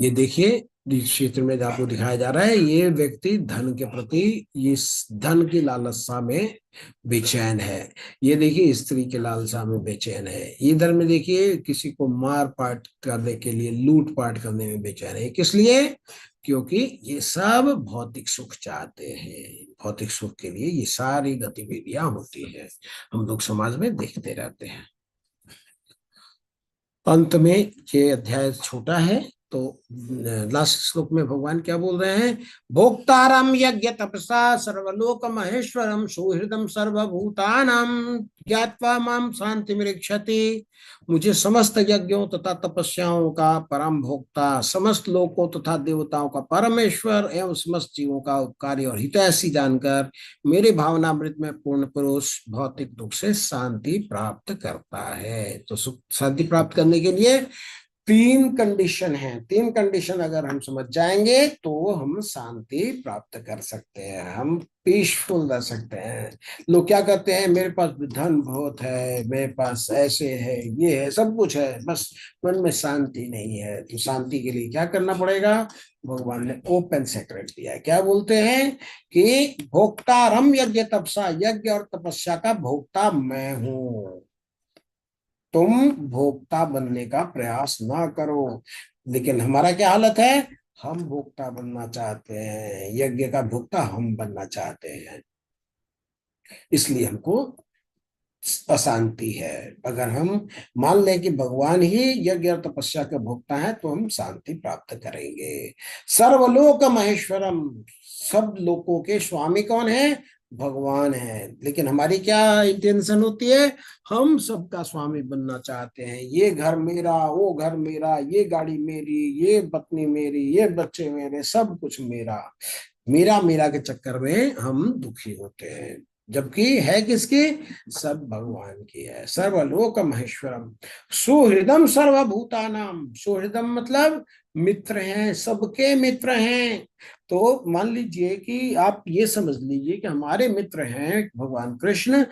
ये देखिए, इस क्षेत्र में आपको दिखाया जा रहा है ये व्यक्ति धन के प्रति, इस धन की लालसा में बेचैन है। ये देखिए स्त्री के लालसा में बेचैन है। इधर में देखिए किसी को मार पाट करने के लिए, लूट पाट करने में बेचैन है। किस लिए? क्योंकि ये सब भौतिक सुख चाहते हैं। भौतिक सुख के लिए ये सारी गतिविधियां होती है, हम लोग समाज में देखते रहते हैं। अंत में ये अध्याय छोटा है, तो लास्ट श्लोक में भगवान क्या बोल रहे हैं? भोक्तारम यज्ञ तपसा सर्वलोक महेश्वरम सुहृदम सर्वभूतानां ज्ञात्वा माम शांति मृक्षति। मुझे समस्त यज्ञों तथा तपस्याओं का परम भोक्ता, समस्त लोकों तथा देवताओं का परमेश्वर एवं समस्त जीवों का उपकारी और हितैषी जानकर मेरे भावनामृत में पूर्ण पुरुष भौतिक दुख से शांति प्राप्त करता है। तो सुख शांति प्राप्त करने के लिए 3 कंडीशन है। 3 कंडीशन अगर हम समझ जाएंगे तो हम शांति प्राप्त कर सकते हैं, हम पीसफुल रह सकते हैं। लोग क्या करते हैं? मेरे पास धन बहुत है, मेरे पास ऐसे है, ये है, सब कुछ है, बस मन में शांति नहीं है। तो शांति के लिए क्या करना पड़ेगा? भगवान ने ओपन सेक्रेट दिया है। क्या बोलते हैं कि भोक्तारम यज्ञ तपसा, यज्ञ और तपस्या का भोक्ता मैं हूं, तुम भोक्ता बनने का प्रयास ना करो। लेकिन हमारा क्या हालत है? हम भोक्ता बनना चाहते हैं, यज्ञ का भोक्ता हम बनना चाहते हैं। इसलिए हमको अशांति है। अगर हम मान लें कि भगवान ही यज्ञ और तपस्या के भोक्ता है तो हम शांति प्राप्त करेंगे। सर्वलोक महेश्वरम, सब लोकों के स्वामी कौन है? भगवान है। लेकिन हमारी क्या इंटेंशन होती है? हम सबका स्वामी बनना चाहते हैं। ये घर मेरा, वो घर मेरा, ये गाड़ी मेरी, ये पत्नी मेरी, ये बच्चे मेरे, सब कुछ मेरा। मेरा मेरा के चक्कर में हम दुखी होते हैं, जबकि है किसकी? सब भगवान की है। सर्वलोक महेश्वरम सुहृदम सर्वभूतानाम, सुहृदम मतलब मित्र हैं, सबके मित्र हैं। तो मान लीजिए कि आप ये समझ लीजिए कि हमारे मित्र हैं भगवान कृष्ण,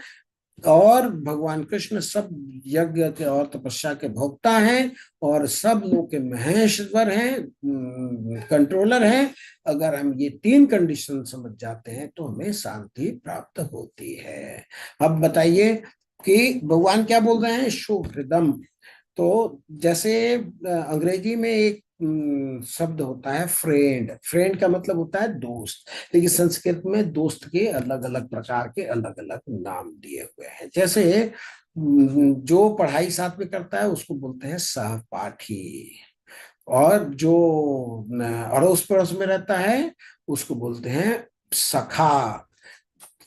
और भगवान कृष्ण सब यज्ञ के और तपस्या के भोक्ता हैं, और सब लोग के महेश्वर हैं, कंट्रोलर हैं। अगर हम ये तीन कंडीशन समझ जाते हैं तो हमें शांति प्राप्त होती है। अब बताइए कि भगवान क्या बोल रहे हैं? सुहृदम। तो जैसे अंग्रेजी में एक शब्द होता है फ्रेंड। फ्रेंड का मतलब होता है दोस्त, लेकिन संस्कृत में दोस्त के अलग अलग प्रकार के अलग अलग नाम दिए हुए हैं। जैसे जो पढ़ाई साथ में करता है उसको बोलते हैं सहपाठी, और जो अड़ोस पड़ोस में रहता है उसको बोलते हैं सखा।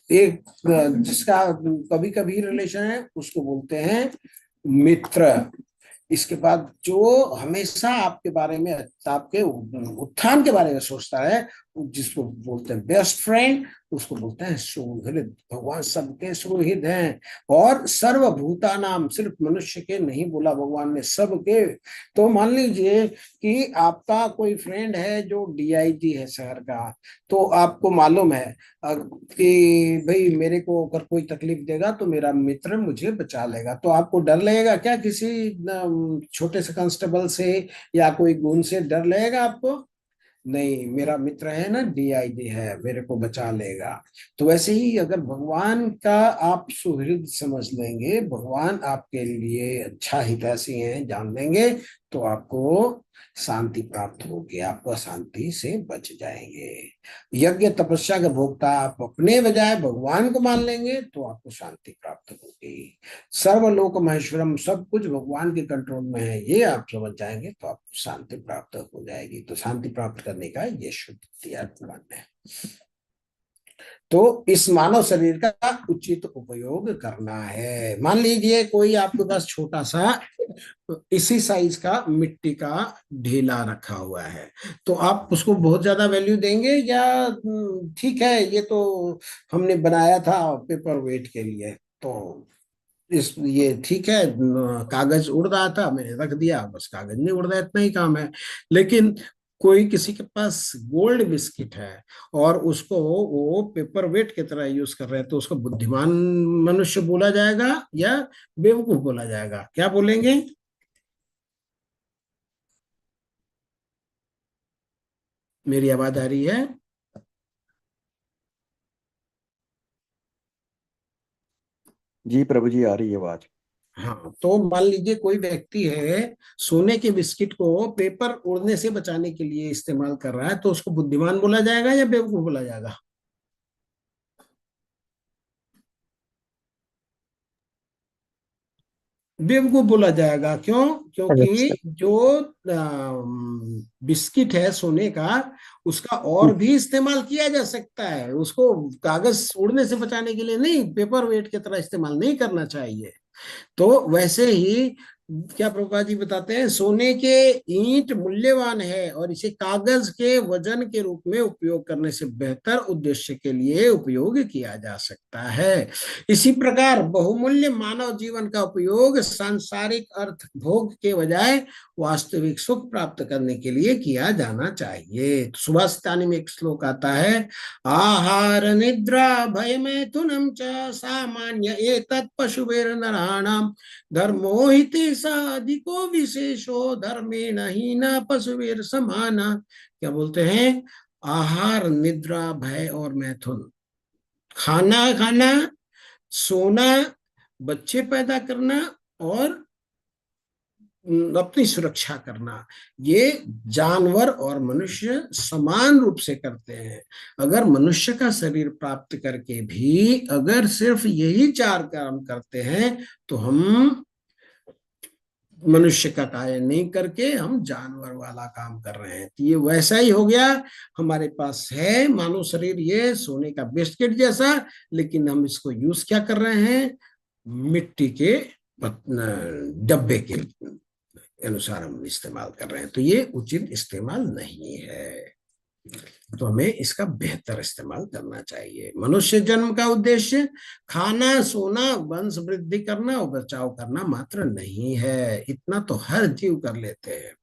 एक जिसका कभी कभी रिलेशन है उसको बोलते हैं मित्र। इसके बाद जो हमेशा आपके बारे में, आपके उत्थान के बारे में सोचता है, जिसको बोलते हैं बेस्ट फ्रेंड, उसको बोलते हैं सुहृद। भगवान सबके सुहृद हैं। और सर्वभूता नाम, सिर्फ मनुष्य के नहीं बोला भगवान ने, सबके। तो मान लीजिए कि आपका कोई फ्रेंड है जो डीआईजी है शहर का, तो आपको मालूम है कि भाई मेरे को अगर कोई तकलीफ देगा तो मेरा मित्र मुझे बचा लेगा। तो आपको डर लगेगा क्या किसी छोटे से कांस्टेबल से या कोई गुंड से? डर लगेगा आपको? नहीं, मेरा मित्र है ना, डीआईजी है, मेरे को बचा लेगा। तो वैसे ही अगर भगवान का आप सुहृद समझ लेंगे, भगवान आपके लिए अच्छा हितैषी हैं जान लेंगे, तो आपको शांति प्राप्त होगी, आप अशांति से बच जाएंगे। यज्ञ तपस्या के भोक्ता आप अपने बजाय भगवान को मान लेंगे तो आपको शांति प्राप्त होगी। सर्वलोक महेश्वरम, सब कुछ भगवान के कंट्रोल में है, ये आप समझ जाएंगे तो आपको शांति प्राप्त हो जाएगी। तो शांति प्राप्त करने का ये शुद्ध भगवान है। तो इस मानव शरीर का उचित उपयोग करना है। मान लीजिए कोई आपके पास छोटा सा इसी साइज का मिट्टी का ढेला रखा हुआ है, तो आप उसको बहुत ज्यादा वैल्यू देंगे या ठीक है ये तो हमने बनाया था पेपर वेट के लिए, तो इस ये ठीक है, कागज उड़ रहा था मैंने रख दिया, बस कागज नहीं उड़ रहा, इतना ही काम है। लेकिन कोई किसी के पास गोल्ड बिस्किट है और उसको वो पेपर वेट की तरह यूज कर रहे हैं, तो उसको बुद्धिमान मनुष्य बोला जाएगा या बेवकूफ बोला जाएगा? क्या बोलेंगे? मेरी आवाज आ रही है? जी प्रभु जी, आ रही है आवाज। हाँ, तो मान लीजिए कोई व्यक्ति है सोने के बिस्किट को पेपर उड़ने से बचाने के लिए इस्तेमाल कर रहा है, तो उसको बुद्धिमान बोला जाएगा या बेवकूफ बोला जाएगा? बेवकूफ बोला जाएगा। क्यों? क्योंकि अच्छा। जो बिस्किट है सोने का, उसका और भी इस्तेमाल किया जा सकता है, उसको कागज उड़ने से बचाने के लिए नहीं, पेपर वेट की तरह इस्तेमाल नहीं करना चाहिए। तो वैसे ही क्या प्रभुपाद जी बताते हैं, सोने के ईंट मूल्यवान है और इसे कागज के वजन के रूप में उपयोग करने से बेहतर उद्देश्य के लिए उपयोग किया जा सकता है। इसी प्रकार बहुमूल्य मानव जीवन का उपयोग सांसारिक अर्थ भोग के बजाय वास्तविक सुख प्राप्त करने के लिए किया जाना चाहिए। सुभाषितानी में एक श्लोक आता है, आहार निद्रा भय मैथुनम च सामान्य एतत् पशुभिर नराणाम धर्मो हिते साधिको विशेषो धर्मेण हीन पशुवीर समाना। क्या बोलते हैं? आहार निद्रा भय और मैथुन, खाना खाना, सोना, बच्चे पैदा करना और अपनी सुरक्षा करना, ये जानवर और मनुष्य समान रूप से करते हैं। अगर मनुष्य का शरीर प्राप्त करके भी अगर सिर्फ यही 4 काम करते हैं तो हम मनुष्य का कार्य नहीं करके हम जानवर वाला काम कर रहे हैं। तो ये वैसा ही हो गया, हमारे पास है मानव शरीर, ये सोने का बिस्किट जैसा, लेकिन हम इसको यूज क्या कर रहे हैं, मिट्टी के डब्बे के अनुसार हम इस्तेमाल कर रहे हैं। तो ये उचित इस्तेमाल नहीं है, तो हमें इसका बेहतर इस्तेमाल करना चाहिए। मनुष्य जन्म का उद्देश्य खाना, सोना, वंश वृद्धि करना और बचाव करना मात्र नहीं है, इतना तो हर जीव कर लेते हैं।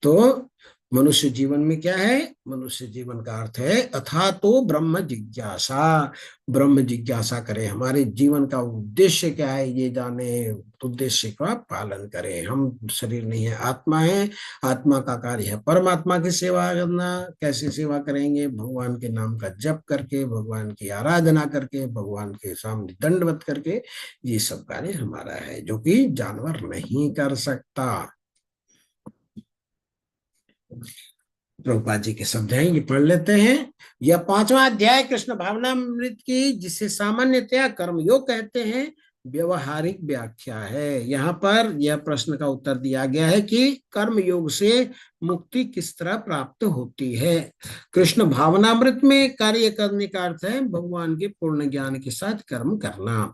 तो मनुष्य जीवन में क्या है, मनुष्य जीवन का अर्थ है अथा तो ब्रह्म जिज्ञासा, ब्रह्म जिज्ञासा करें, हमारे जीवन का उद्देश्य क्या है ये जाने, उद्देश्य का पालन करें। हम शरीर नहीं है, आत्मा है, आत्मा का कार्य है परमात्मा की सेवा करना। कैसे सेवा करेंगे, भगवान के नाम का जप करके, भगवान की आराधना करके, भगवान के सामने दंडवत करके, ये सब कार्य हमारा है जो कि जानवर नहीं कर सकता। प्रभुपाद जी के शब्द हैं, ये पढ़ लेते हैं। यह 5वां अध्याय कृष्ण भावनामृत की, जिसे सामान्यतया कर्मयोग कहते हैं, व्यवहारिक व्याख्या है। यहाँ पर यह प्रश्न का उत्तर दिया गया है कि कर्म योग से मुक्ति किस तरह प्राप्त होती है। कृष्ण भावनामृत में कार्य करने का अर्थ है भगवान के पूर्ण ज्ञान के साथ कर्म करना।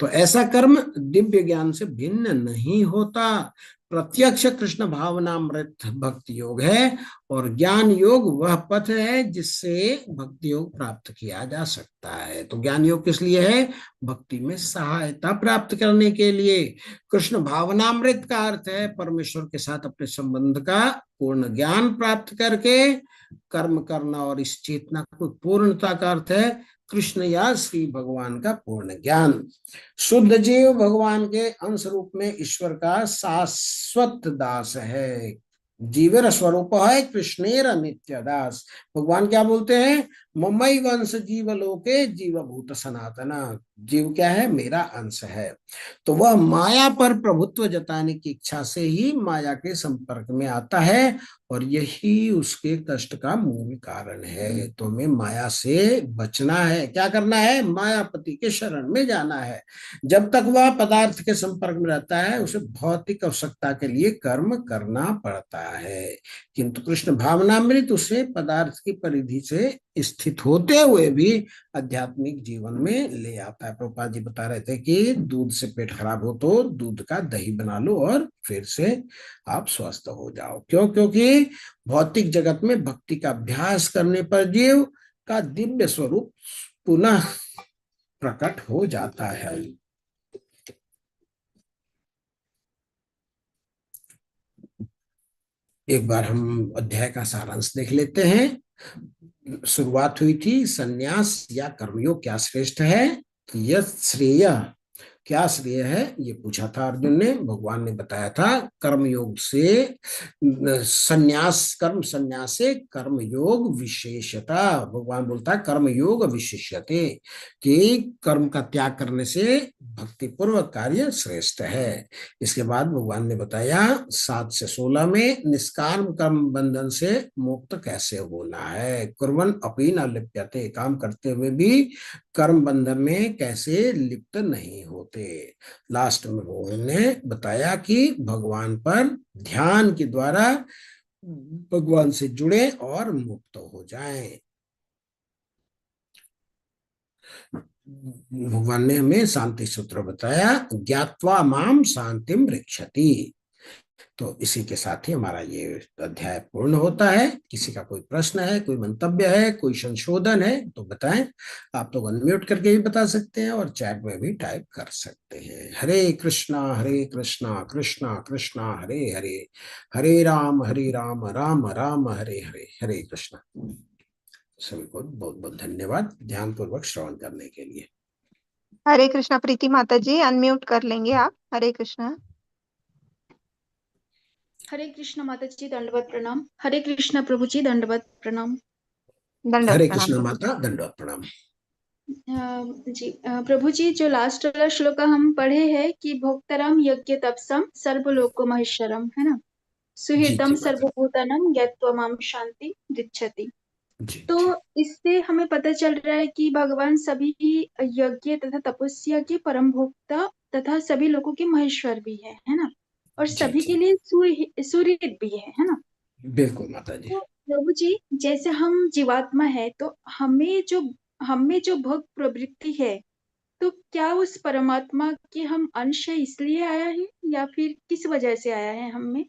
तो ऐसा कर्म दिव्य ज्ञान से भिन्न नहीं होता। प्रत्यक्ष कृष्ण भावनामृत भक्ति योग है और ज्ञान योग वह पथ है जिससे भक्ति योग प्राप्त किया जा सकता है। तो ज्ञान योग किस लिए है, भक्ति में सहायता प्राप्त करने के लिए। कृष्ण भावनामृत का अर्थ है परमेश्वर के साथ अपने संबंध का पूर्ण ज्ञान प्राप्त करके कर्म करना, और इस चेतना को पूर्णता का अर्थ है कृष्ण या श्री भगवान का पूर्ण ज्ञान। शुद्ध जीव भगवान के अंश रूप में ईश्वर का शाश्वत दास है। जीवेर स्वरूप है कृष्णेर नित्य दास। भगवान क्या बोलते हैं, ममई वंश जीवलोके जीवभूत सनातन, जीव क्या है, मेरा अंश है। तो वह माया पर प्रभुत्व जताने की इच्छा से ही माया के संपर्क में आता है और यही उसके कष्ट का मूल कारण है। तो हमें माया से बचना है, क्या करना है, मायापति के शरण में जाना है। जब तक वह पदार्थ के संपर्क में रहता है उसे भौतिक आवश्यकता के लिए कर्म करना पड़ता है, किंतु कृष्ण भावनामृत उसे पदार्थ की परिधि से स्थित होते हुए भी आध्यात्मिक जीवन में ले आता है। प्रभुपाद जी बता रहे थे कि दूध से पेट खराब हो तो दूध का दही बना लो और फिर से आप स्वस्थ हो जाओ। क्यों, क्योंकि भौतिक जगत में भक्ति का अभ्यास करने पर जीव का दिव्य स्वरूप पुनः प्रकट हो जाता है। एक बार हम अध्याय का सारांश देख लेते हैं। शुरुआत हुई थी संन्यास या कर्मयोग क्या श्रेष्ठ है, यह श्रेय क्या श्रेय है ये पूछा था अर्जुन ने। भगवान ने बताया था कर्मयोग से संन्यास, कर्म संन्यास से कर्मयोग विशेषता। भगवान बोलता है कर्मयोग विशिष्यते, कि कर्म का त्याग करने से भक्ति पूर्वक कार्य श्रेष्ठ है। इसके बाद भगवान ने बताया 7 से 16 में निष्काम कर्म बंधन से मुक्त कैसे होना है। कुर्वन् अपि न लिप्यते, काम करते हुए भी कर्म बंधन में कैसे लिप्त नहीं होते। लास्ट में उन्होंने बताया कि भगवान पर ध्यान के द्वारा भगवान से जुड़े और मुक्त हो जाएं। भगवान ने हमें शांति सूत्र बताया, ज्ञात्वा माम शांतिम रक्षति। तो इसी के साथ ही हमारा ये अध्याय पूर्ण होता है। किसी का कोई प्रश्न है, कोई मंतव्य है, कोई संशोधन है तो बताएं। आप लोग अनम्यूट करके भी बता सकते हैं और चैट में भी टाइप कर सकते हैं। हरे कृष्णा कृष्णा कृष्णा हरे हरे, हरे राम राम राम हरे हरे, हरे कृष्णा। सभी को बहुत बहुत धन्यवाद ध्यान पूर्वक श्रवण करने के लिए। हरे कृष्णा। प्रीति माता जी अनम्यूट कर लेंगे आप। हरे कृष्णा। हरे कृष्ण माता जी दंडवत प्रणाम। हरे कृष्ण प्रभु जी दंडवत प्रणाम। दंडवत हरे प्रणाम कृष्ण प्रभु। माता दंडवत प्रणाम। जी प्रभु जी, जो लास्ट वाला श्लोक हम पढ़े हैं कि भोक्तरम यज्ञ तपसम सर्वलोको महेश्वरम, है ना? जी सुहृदम जी माता सर्वभूतानां ज्ञात्वा माम शांति दिच्छति। जी तो जी इससे हमें पता चल रहा है कि भगवान सभी यज्ञ तथा तपस्या के परम भोक्ता तथा सभी लोगों के महेश्वर भी है ना? और जी सभी के जी लिए सुहृद भी है ना? बिल्कुल माता जी। तो प्रभु जी, जैसे हम जीवात्मा है तो हमें जो भोग प्रवृत्ति है, तो क्या उस परमात्मा के हम अंश है इसलिए आया है या फिर किस वजह से आया है हम में?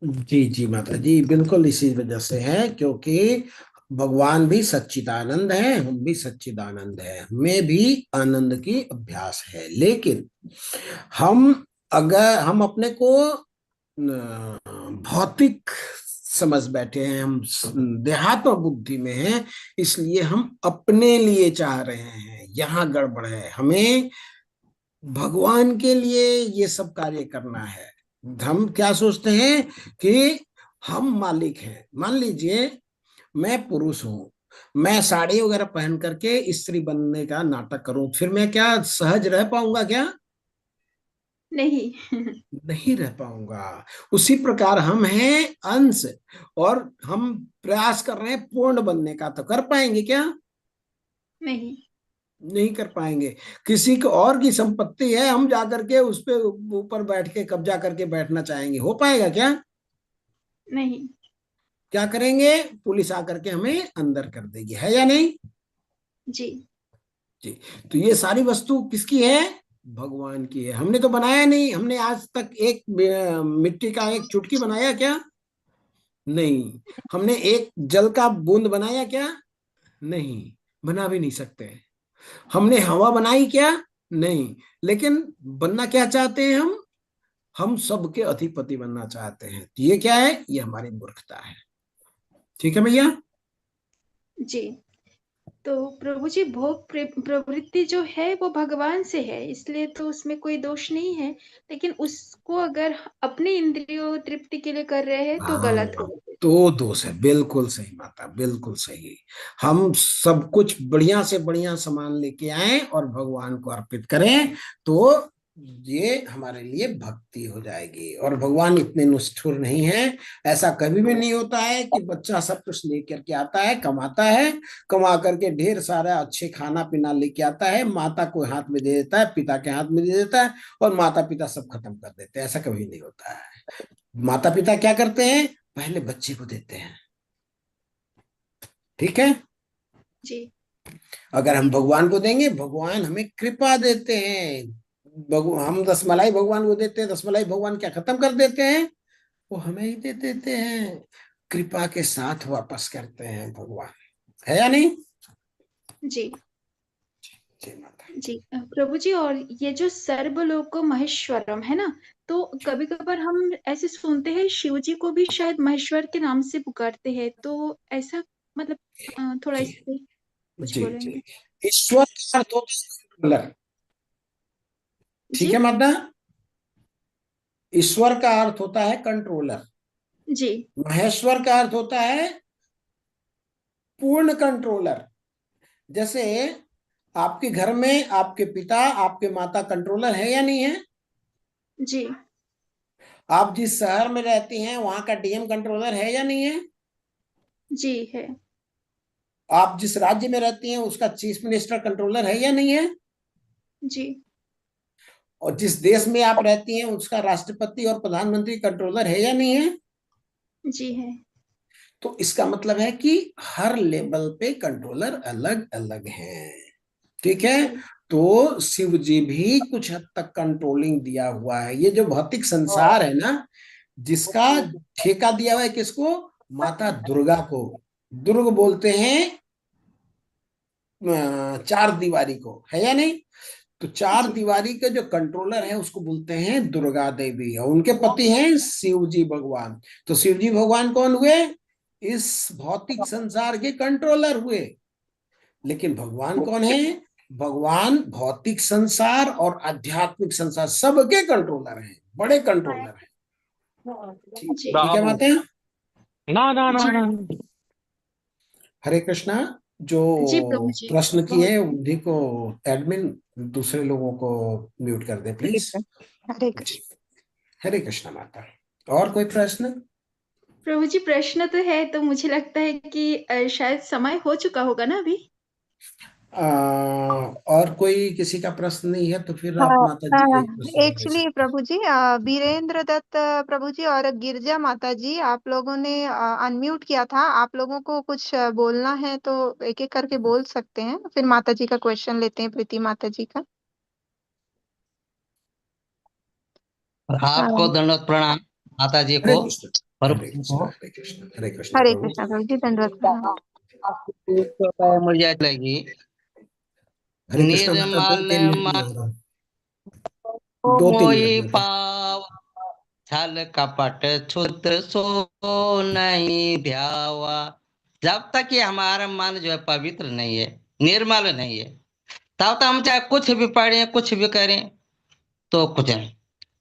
जी जी माता जी, बिल्कुल इसी वजह से है, क्योंकि भगवान भी सच्चिदानंद है, हम भी सच्चिदानंद है, हमें भी आनंद की अभ्यास है। लेकिन हम अगर हम अपने को भौतिक समझ बैठे हैं, हम देहात्म बुद्धि में हैं, इसलिए हम अपने लिए चाह रहे हैं। यहाँ गड़बड़ है, हमें भगवान के लिए ये सब कार्य करना है। हम क्या सोचते हैं कि हम मालिक हैं। मान लीजिए मैं पुरुष हूं, मैं साड़ी वगैरह पहन करके स्त्री बनने का नाटक करूं, फिर मैं क्या सहज रह पाऊंगा क्या? नहीं। नहीं रह पाऊंगा। उसी प्रकार हम हैं अंश, और हम प्रयास कर रहे हैं पूर्ण बनने का, तो कर पाएंगे क्या? नहीं। नहीं कर पाएंगे। किसी को और की संपत्ति है, हम जाकर के उस पे ऊपर बैठ के कब्जा करके बैठना चाहेंगे, हो पाएगा क्या? नहीं। क्या करेंगे? पुलिस आकर के हमें अंदर कर देगी, है या नहीं? जी। जी। तो ये सारी वस्तु किसकी है? भगवान की है। हमने तो बनाया नहीं। हमने आज तक एक मिट्टी का एक चुटकी बनाया क्या? नहीं। हमने एक जल का बूंद बनाया क्या? नहीं, बना भी नहीं सकते। हमने हवा बनाई क्या? नहीं। लेकिन बनना क्या चाहते हैं हम सबके अधिपति बनना चाहते हैं। तो ये क्या है? ये हमारी मूर्खता है। ठीक है भैया? जी। तो प्रभु जी, प्रवृत्ति जो है वो भगवान से है, इसलिए तो उसमें कोई दोष नहीं है। लेकिन उसको अगर अपने इंद्रियों तृप्ति के लिए कर रहे हैं तो हाँ, गलत होगा। तो दोष है। बिल्कुल सही माता, बिल्कुल सही। हम सब कुछ बढ़िया से बढ़िया सामान लेके आए और भगवान को अर्पित करें, तो ये हमारे लिए भक्ति हो जाएगी। और भगवान इतने निष्ठुर नहीं है। ऐसा कभी भी नहीं होता है कि बच्चा सब कुछ लेकर के आता है, कमाता है, कमा करके ढेर सारा अच्छे खाना पीना लेके आता है, माता को हाथ में दे देता है, पिता के हाथ में दे देता है, और माता पिता सब खत्म कर देते हैं। ऐसा कभी नहीं होता है। माता पिता क्या करते हैं? पहले बच्चे को देते हैं। ठीक है? जी। अगर हम भगवान को देंगे, भगवान हमें कृपा देते हैं। हम 10 मलाई भगवान को देते हैं, 10 मलाई भगवान क्या खत्म कर देते हैं? वो हमें ही दे देते हैं। कृपा के साथ वापस करते हैं भगवान, है या नहीं? जी। जय माता। जी प्रभु जी, और ये जो सर्वलोको महेश्वरम है ना, तो कभी कभार हम ऐसे सुनते हैं शिव जी को भी शायद महेश्वर के नाम से पुकारते हैं, तो ऐसा मतलब थोड़ा जी इस पे कुछ जी बोलेंगे? जी। ईश्वर का अर्थ होता है कंट्रोलर। ठीक जी। है माता? ईश्वर का अर्थ होता है कंट्रोलर। जी। महेश्वर का अर्थ होता है पूर्ण कंट्रोलर। जैसे आपके घर में आपके पिता, आपके माता कंट्रोलर है या नहीं है? जी। आप जिस शहर में रहती हैं वहां का डीएम कंट्रोलर है या नहीं है? जी है। आप जिस राज्य में रहती हैं उसका चीफ मिनिस्टर कंट्रोलर है या नहीं है? जी। और जिस देश में आप रहती हैं उसका राष्ट्रपति और प्रधानमंत्री कंट्रोलर है या नहीं है? जी है। तो इसका मतलब है कि हर लेवल पे कंट्रोलर अलग अलग हैं। ठीक है? जी। तो शिव जी भी कुछ हद तक कंट्रोलिंग दिया हुआ है। ये जो भौतिक संसार है ना, जिसका ठेका दिया हुआ है किसको? माता दुर्गा को। दुर्ग बोलते हैं चार दीवारी को, है या नहीं? तो चार जी। दीवारी के जो कंट्रोलर है उसको बोलते हैं दुर्गा देवी, और उनके पति हैं शिव जी भगवान। तो शिव जी भगवान कौन हुए? इस भौतिक संसार के कंट्रोलर हुए। लेकिन भगवान कौन है? भगवान भौतिक संसार और आध्यात्मिक संसार सबके कंट्रोलर हैं, बड़े कंट्रोलर हैं। जी। ठीक है बाबू बातें? ना ना ना जी। ना। हरे कृष्णा। जो जी प्रभु जी। प्रश्न किए बहुत उन्हीं को एडमिन, दूसरे लोगों को म्यूट कर दे जी प्लीज। हरे जी, कृष्ण। हरे कृष्ण माता। और कोई प्रश्न? प्रभु जी, प्रश्न तो है, तो मुझे लगता है कि शायद समय हो चुका होगा ना अभी। आ, और कोई किसी का प्रश्न नहीं है तो फिर आप माता जी एक प्रश्न ले एक्चुअली सकते हैं। प्रभु जी वीरेंद्र दत्त प्रभु जी और गिरजा माता जी, आप लोगों ने अनम्यूट किया था। आप लोगों को कुछ बोलना है तो एक एक करके बोल सकते हैं, फिर माता जी का क्वेश्चन लेते हैं, प्रीति माता जी का। आपको हाँ, दंडवत प्रणाम माता जी हरे को कृष्ण, और हरे कृष्ण, हरे कृष्ण, हरे कृष्ण हरे प्रभु। कृष्ण प्रभु जी, दंडवत प्रणाम। मुझे लगी हरे कृष्ण माता, दो निर्मल तीन मिनट में मन आ रहा हूँ, दो तीन मिनट मोहि में था। पाव छल कपट क्षुद्र सो नहीं ध्यावा। जब तक ये हमारा मन जो है पवित्र नहीं है, निर्मल नहीं है, तब तक हम चाहे कुछ भी पढ़ें कुछ भी करें तो कुछ नहीं।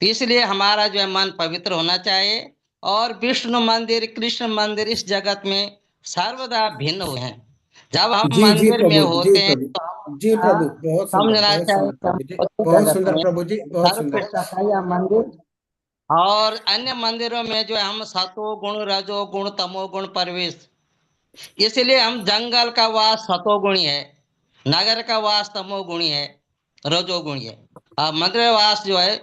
तो इसलिए हमारा जो है मन पवित्र होना चाहिए। और विष्णु मंदिर कृष्ण मंदिर इस जगत में सर्वदा भिन्न हुए हैं। जब हम जी जी मंदिर में प्रभु, जी होते हैं प्रभु, तो हम जी प्रभु, समझना बहुत चाहिए सुंदर कि हम प्रभु जी, उस बहुत जगत सुंदर में प्रभु जी, बहुत सर्व सुंदर। का मंदिर। और अन्य मंदिरों में जो है हम सतो गुण रजो गुण तमो गुण प्रवेश, इसलिए हम जंगल का वास सतोगुणी है, नगर का वास तमोगुणी है, रजोगुणी है, और मंदिर वास जो है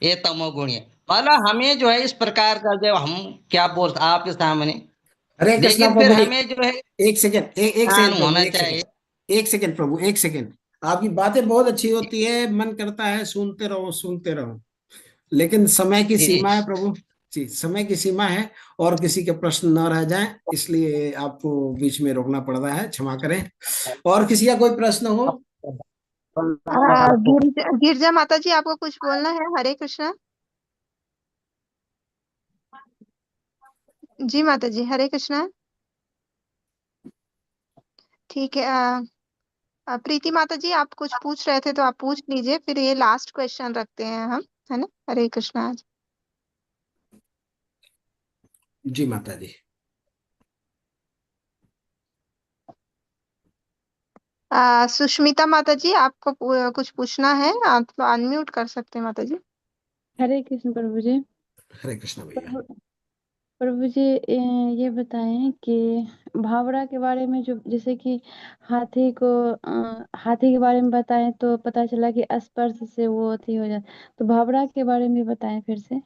ये तमोगुणी है। मतलब हमें जो है इस प्रकार का जो हम क्या बोल आपके सामने, हरे कृष्णा लेकिन फिर प्रभु जी, हमें जो है एक सेकंड, एक ज्ञान सेकंड प्रभु, होना एक चाहिए। सेकंड, एक सेकंड प्रभु, एक सेकंड। आपकी बातें बहुत अच्छी होती है, मन करता है सुनते रहो सुनते रहो, लेकिन समय की जी जी सीमा है प्रभु। जी, समय की सीमा है, और किसी के प्रश्न न रह जाएं, इसलिए आपको बीच में रोकना पड़ रहा है, क्षमा करें। और किसी का कोई प्रश्न हो? गिरजा माता जी, आपको कुछ बोलना है? हरे कृष्ण। जी माता जी, हरे कृष्ण। ठीक है। प्रीति माता जी, आप कुछ पूछ रहे थे तो आप पूछ लीजिए, फिर ये लास्ट क्वेश्चन रखते हैं हम, है ना? हरे कृष्णा आज। जी माता जी। सुष्मिता माता जी, आपको कुछ पूछना है? आप अनम्यूट कर सकते हैं माता जी। हरे कृष्ण प्रभु जी। हरे कृष्ण भैया। प्रभु प्रभु जी, ये बताएं कि भावरा के बारे में, जो जैसे कि हाथी के बारे में बताएं तो पता चला कि स्पर्श से वो अथी हो जाता, तो भावरा के बारे में बताएं फिर से।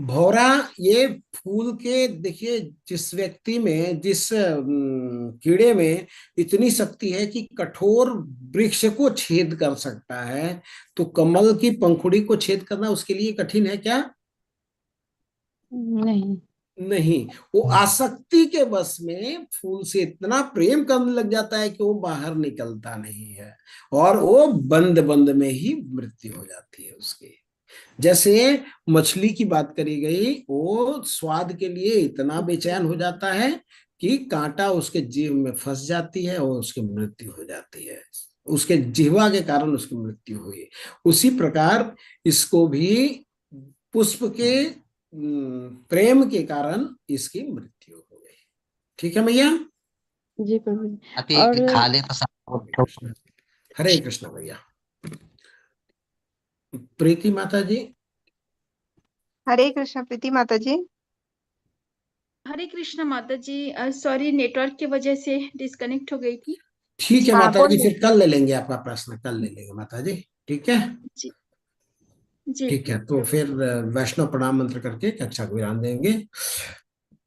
भौरा, ये फूल के, देखिए, जिस व्यक्ति में, जिस कीड़े में इतनी शक्ति है कि कठोर वृक्ष को छेद कर सकता है, तो कमल की पंखुड़ी को छेद करना उसके लिए कठिन है क्या? नहीं। नहीं। वो आसक्ति के वश में फूल से इतना प्रेम करने लग जाता है कि वो बाहर निकलता नहीं है, और वो बंद बंद में ही मृत्यु हो जाती है उसकी। जैसे मछली की बात करी गई, वो स्वाद के लिए इतना बेचैन हो जाता है कि कांटा उसके जीभ में फंस जाती है और उसकी मृत्यु हो जाती है, उसके जिह्वा के कारण उसकी मृत्यु हुई। उसी प्रकार इसको भी पुष्प के प्रेम के कारण इसकी मृत्यु हो गई। ठीक है भैया? जी प्रभु जी। और अति खा ले तो हरे सब। कृष्ण, हरे कृष्ण भैया। प्रीति माता जी। हरे कृष्ण प्रीति माता जी। हरे कृष्ण माता जी, सॉरी, नेटवर्क की वजह से डिस्कनेक्ट हो गई थी। ठीक है जी। हाँ माता जी, बोलिए। फिर कल ले लेंगे आपका प्रश्न, कल ले लेंगे माता जी। ठीक है? जी। जी। ठीक है, तो फिर वैष्णव प्रणाम मंत्र करके कक्षा को विराम देंगे।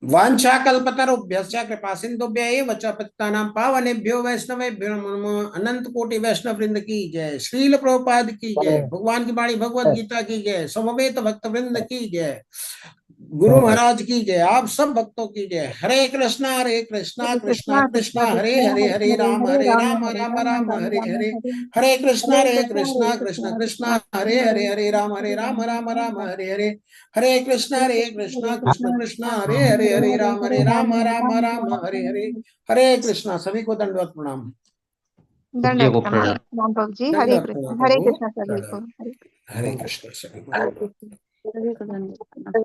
वांछा कल्पतरुभ्यश्च कृपा सिंधुभ्य एव च पतितानां पावनेभ्यो वैष्णवेभ्यो नमो। अनंत कोटि वैष्णव वृंद की जय, श्रील प्रभुपाद की जय, भगवान की बाणी भगवत गीता की जय, समवेत भक्त वृंद की जय, गुरु महाराज की जय, आप सब भक्तों की जय। हरे कृष्णा कृष्णा हरे कृष्णा कृष्णा कृष्णा कृष्णा हरे कृष्णा हरे, हरे हरे हरे, राम हरे हरे राम राम हरे राम राम राम राम हरे राम हरे, हरे। हरे कृष्णा हरे कृष्णा कृष्णा कृष्णा हरे हरे, हरे राम राम राम हरे हरे, हरे कृष्णा कृष्णा कृष्णा हरे हरे, हरे राम राम हरे हरे, हरे कृष्णा। सभी को दंडवत प्रणाम। जी दंडवत को प्रणाम प्रणाम। प्रणाम प्रभु जी। हरे दंडवत प्रणाम कृष्ण, हरे प्रभु। कृष्ण सभी को। हरे कृष्ण, सभी को हरे दंडवत। कृष्ण, सभी को धन्यवाद।